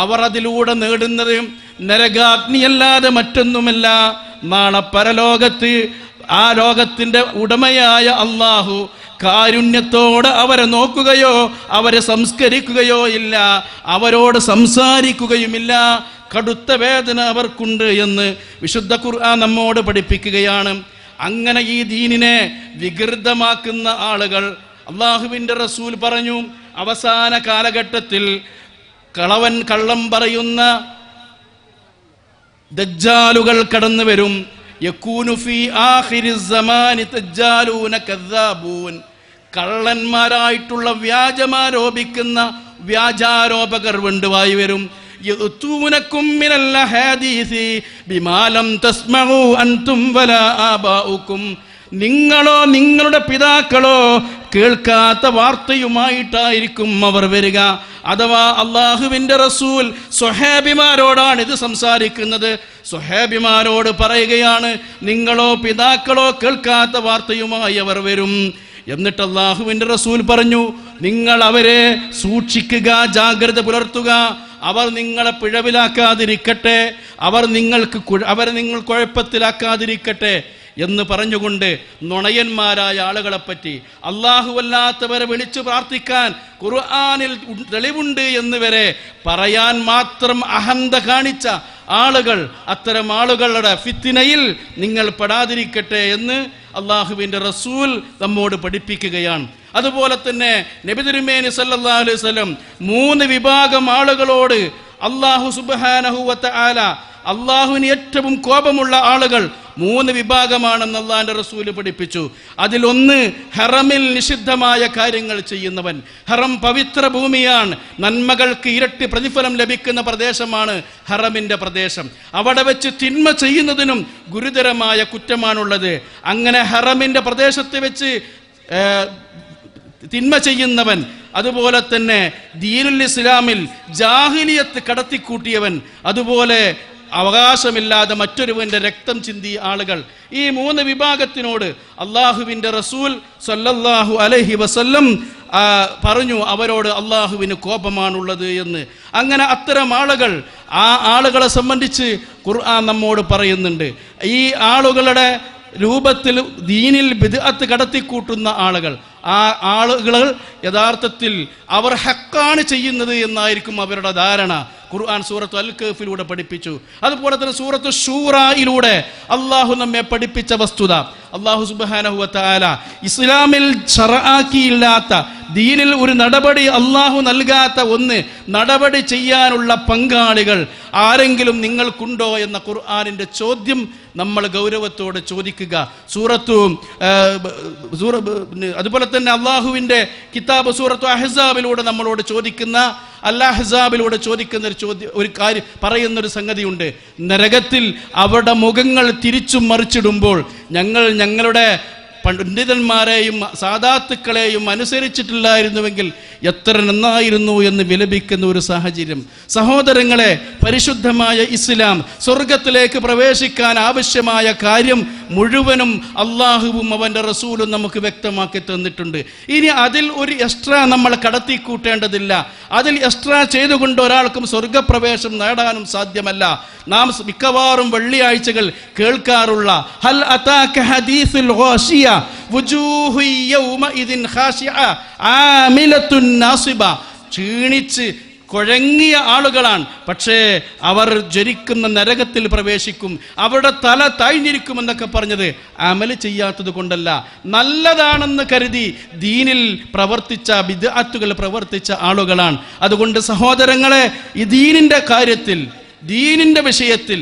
അവർ അതിലൂടെ നേടുന്നത് നരകാഗ്നിയല്ലാതെ മറ്റൊന്നുമല്ല. നാളെ പരലോകത്ത് ആ ലോകത്തിൻ്റെ ഉടമയായ അള്ളാഹു കാരുണ്യത്തോടെ അവരെ നോക്കുകയോ അവരെ സംസ്കരിക്കുകയോ ഇല്ല, അവരോട് സംസാരിക്കുകയുമില്ല. കടുത്ത വേദന അവർക്കുണ്ട് എന്ന് വിശുദ്ധ ഖുർആൻ നമ്മോട് പഠിപ്പിക്കുകയാണ്. അങ്ങനെ ഈ ദീനിനെ വികൃതമാക്കുന്ന ആളുകൾ, അള്ളാഹുവിൻ്റെ റസൂൽ പറഞ്ഞു, അവസാന കാലഘട്ടത്തിൽ കള്ളം പറയുന്ന ദജ്ജാലുകൾ കടന്നു വരും. യകൂനു ഫീ ആഖിരിസ് സമാനി ദജ്ജാലൂന കദ്ദാബൂൻ, കള്ളന്മാരായിട്ടുള്ള വ്യാജമാരോപിക്കുന്ന വ്യാജാരോപകർ വേണ്ടുവായി വരും. യഅ്തൂനകും മിനൽ ഹദീസി ബിമാ ലം തസ്മഉ അൻതും വലാ ആബാഉകും, നിങ്ങളോ നിങ്ങളുടെ പിതാക്കളോ കേൾക്കാത്ത വാർത്തയുമായിട്ടായിരിക്കും അവർ വരിക. അഥവാ അള്ളാഹുവിൻ്റെ റസൂൽ സ്വഹാബിമാരോടാണ് ഇത് സംസാരിക്കുന്നത്. സ്വഹാബിമാരോട് പറയുകയാണ്, നിങ്ങളോ പിതാക്കളോ കേൾക്കാത്ത വാർത്തയുമായി അവർ വരും. എന്നിട്ട് അള്ളാഹുവിൻ്റെ റസൂൽ പറഞ്ഞു, നിങ്ങൾ അവരെ സൂക്ഷിക്കുക, ജാഗ്രത പുലർത്തുക. അവർ നിങ്ങളെ പിഴവിലാക്കാതിരിക്കട്ടെ, അവരെ നിങ്ങൾ കുഴപ്പത്തിലാക്കാതിരിക്കട്ടെ. എന്ന് പറഞ്ഞുകൊണ്ട് നുണയന്മാരായ ആളുകളെപ്പറ്റി, അല്ലാഹുവല്ലാത്തവരെ വിളിച്ചു പ്രാർത്ഥിക്കാൻ ഖുർആനിൽ തെളിവുണ്ട് എന്ന് വരെ പറയാൻ മാത്രം അഹന്ത കാണിച്ച ആളുകൾ, അത്തരം ആളുകളുടെ ഫിത്നയിൽ നിങ്ങൾ പെടാതിരിക്കട്ടെ എന്ന് അള്ളാഹുവിൻ്റെ റസൂൽ നമ്മോട് പഠിപ്പിക്കുകയാണ്. അതുപോലെ തന്നെ നബി തിരുമേനി സല്ലല്ലാഹു അലൈഹി വസല്ലം 3 വിഭാഗം ആളുകളോട് അല്ലാഹു സുബ്ഹാനഹു വ തആല, അള്ളാഹുവിന് ഏറ്റവും കോപമുള്ള ആളുകൾ 3 വിഭാഗമാണെന്ന് അള്ളാഹിൻ്റെ റസൂല് പഠിപ്പിച്ചു. അതിലൊന്ന് ഹറമിൽ നിഷിദ്ധമായ കാര്യങ്ങൾ ചെയ്യുന്നവൻ. ഹറം പവിത്ര ഭൂമിയാണ്, നന്മകൾക്ക് ഇരട്ടി പ്രതിഫലം ലഭിക്കുന്ന പ്രദേശമാണ് ഹറമിൻ്റെ പ്രദേശം. അവിടെ വെച്ച് തിന്മ ചെയ്യുന്നതിനും ഗുരുതരമായ കുറ്റമാണുള്ളത്. അങ്ങനെ ഹറമിൻ്റെ പ്രദേശത്ത് വെച്ച് തിന്മ ചെയ്യുന്നവൻ, അതുപോലെ തന്നെ ദീനുൽ ഇസ്ലാമിൽ ജാഹിലിയത്ത് കടത്തിക്കൂട്ടിയവൻ, അതുപോലെ അവകാശമില്ലാതെ മറ്റൊരുവന്റെ രക്തം ചിന്തിയ ആളുകൾ, ഈ 3 വിഭാഗത്തിനോട് അള്ളാഹുവിൻ്റെ റസൂൽ സല്ലല്ലാഹു അലൈഹി വസല്ലം പറഞ്ഞു അവരോട് അള്ളാഹുവിന് കോപമാണുള്ളത് എന്ന്. അങ്ങനെ അത്തരം ആളുകൾ, ആ ആളുകളെ സംബന്ധിച്ച് ഖുർആൻ നമ്മോട് പറയുന്നുണ്ട്. ഈ ആളുകളുടെ രൂപത്തിൽ ദീനിൽ ബിദ്അത്ത് കടത്തിക്കൂട്ടുന്ന ആളുകൾ, ആ ആളുകൾ യഥാർത്ഥത്തിൽ അവർ ഹക്കാണ് ചെയ്യുന്നത് എന്നായിരിക്കും അവരുടെ ധാരണ. ഖുർആൻ സൂറത്ത് അൽ കഹ്ഫിലൂടെ പഠിപ്പിച്ചു. അതുപോലെ തന്നെ സൂറത്ത് ശൂറയിലൂടെ അള്ളാഹു നമ്മെ പഠിപ്പിച്ച വസ്തുത, അള്ളാഹു സുബ്ഹാനഹു വ തആല ഇസ്ലാമിൽ ശറആക്കിയില്ലാത്ത, ദീനിൽ ഒരു നടപടി അള്ളാഹു നൽകാത്ത ഒന്ന് നടപടി ചെയ്യാനുള്ള പങ്കാളികൾ ആരെങ്കിലും നിങ്ങൾക്കുണ്ടോ എന്ന ഖുർആനിൻ്റെ ചോദ്യം നമ്മൾ ഗൗരവത്തോടെ ചോദിക്കുക. അതുപോലെ തന്നെ അള്ളാഹുവിൻ്റെ കിതാബ് സൂറത്തു അഹ്സാബിലൂടെ നമ്മളോട് ചോദിക്കുന്ന, അൽ-അഹ്സാബിലൂടെ ചോദിക്കുന്ന ഒരു കാര്യം, പറയുന്നൊരു സംഗതിയുണ്ട്. നരകത്തിൽ അവരുടെ മുഖങ്ങൾ തിരിച്ചും മറിച്ചിടുമ്പോൾ ഞങ്ങളുടെ പണ്ഡിതന്മാരെയും സാദാത്തുക്കളെയും അനുസരിച്ചിട്ടില്ലായിരുന്നുവെങ്കിൽ എത്ര നന്നായിരുന്നു എന്ന് വിലപിക്കുന്ന ഒരു സാഹചര്യം. സഹോദരങ്ങളെ, പരിശുദ്ധമായ ഇസ്ലാം സ്വർഗത്തിലേക്ക് പ്രവേശിക്കാൻ ആവശ്യമായ കാര്യം മുഴുവനും അള്ളാഹുവും അവൻ്റെ റസൂലും നമുക്ക് വ്യക്തമാക്കി തന്നിട്ടുണ്ട്. ഇനി അതിൽ ഒരു എക്സ്ട്രാ നമ്മൾ കടത്തിക്കൂട്ടേണ്ടതില്ല. അതിൽ എക്സ്ട്രാ ചെയ്തുകൊണ്ട് ഒരാൾക്കും സ്വർഗപ്രവേശം നേടാനും സാധ്യമല്ല. നാം മിക്കവാറും വെള്ളിയാഴ്ചകൾ കേൾക്കാറുള്ള ഹൽ അതാക ഹദീസുൽ ഗാശിയ വുജൂഹു യൗമഇദിൻ ഖാശിഅ ആമിലത്തുൻ നാസിബ, ക്ഷീണിച്ച് കുഴങ്ങിയ ആളുകളാണ്, പക്ഷേ അവർ ജ്വലിക്കുന്ന നരകത്തിൽ പ്രവേശിക്കും, അവരുടെ തല താഴ്ന്നിരിക്കുമെന്നൊക്കെ പറഞ്ഞത് അമല് ചെയ്യാത്തത് കൊണ്ടല്ല, നല്ലതാണെന്ന് കരുതി ദീനിൽ പ്രവർത്തിച്ച, ബിദ്അത്തുകൾ പ്രവർത്തിച്ച ആളുകളാണ്. അതുകൊണ്ട് സഹോദരങ്ങളെ, ഈ ദീനിൻ്റെ കാര്യത്തിൽ, ദീനിൻ്റെ വിഷയത്തിൽ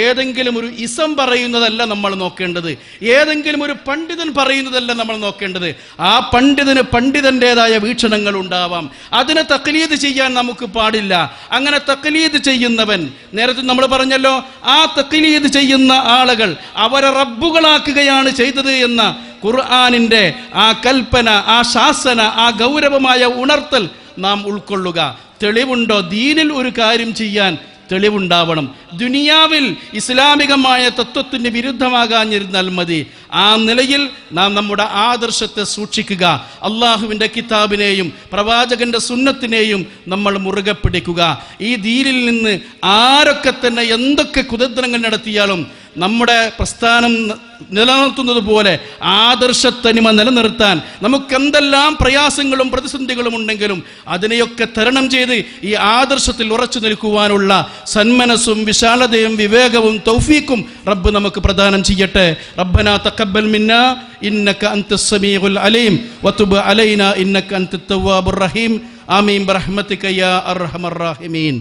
ഏതെങ്കിലും ഒരു ഇസം പറയുന്നതല്ല നമ്മൾ നോക്കേണ്ടത്, ഏതെങ്കിലും ഒരു പണ്ഡിതൻ പറയുന്നതല്ല നമ്മൾ നോക്കേണ്ടത്. ആ പണ്ഡിതന് പണ്ഡിതൻ്റെതായ വീക്ഷണങ്ങൾ ഉണ്ടാവാം, അതിനെ തഖ്ലീദ് ചെയ്യാൻ നമുക്ക് പാടില്ല. അങ്ങനെ തഖ്ലീദ് ചെയ്യുന്നവൻ, നേരത്തെ നമ്മൾ പറഞ്ഞല്ലോ, ആ തഖ്ലീദ് ചെയ്യുന്ന ആളുകൾ അവരെ റബ്ബുകളാക്കുകയാണ് ചെയ്തത് എന്ന ഖുർആനിൻ്റെ ആ കൽപ്പന, ആ ശാസന, ആ ഗൗരവമായ ഉണർത്തൽ നാം ഉൾക്കൊള്ളുക. തെളിവുണ്ടോ? ദീനിൽ ഒരു കാര്യം ചെയ്യാൻ തെളിവുണ്ടാവണം. ദുനിയാവിൽ ഇസ്ലാമികമായ തത്വത്തിന് വിരുദ്ധമാകാഞ്ഞിരുന്നാൽ മതി. ആ നിലയിൽ നാം നമ്മുടെ ആദർശത്തെ സൂക്ഷിക്കുക. അള്ളാഹുവിൻ്റെ കിതാബിനെയും പ്രവാചകന്റെ സുന്നത്തിനെയും നമ്മൾ മുറുകെ പിടിക്കുക. ഈ ദീനിൽ നിന്ന് ആരൊക്കെ തന്നെ എന്തൊക്കെ കുതന്ത്രങ്ങൾ നടത്തിയാലും നമ്മുടെ പ്രസ്ഥാനം നിലനിർത്തുന്നത് പോലെ ആദർശത്തനിമ നിലനിർത്താൻ നമുക്കെന്തെല്ലാം പ്രയാസങ്ങളും പ്രതിസന്ധികളും ഉണ്ടെങ്കിലും അതിനെയൊക്കെ തരണം ചെയ്ത് ഈ ആദർശത്തിൽ ഉറച്ചു നിൽക്കുവാനുള്ള സന്മനസ്സും വിശാലതയും വിവേകവും തൗഫീഖും റബ്ബ് നമുക്ക് പ്രദാനം ചെയ്യട്ടെ. റബ്ബനാ തഖബ്ബൽ മിന്നാ ഇന്നക അൻതസ് സമീഉൽ അലീം വതുബ് അലൈനാ ഇന്നക അൻതത് തവ്വാബുർ റഹീം. ആമീൻ ബിറഹ്മതിക യാ അർഹമർ റഹീമീൻ.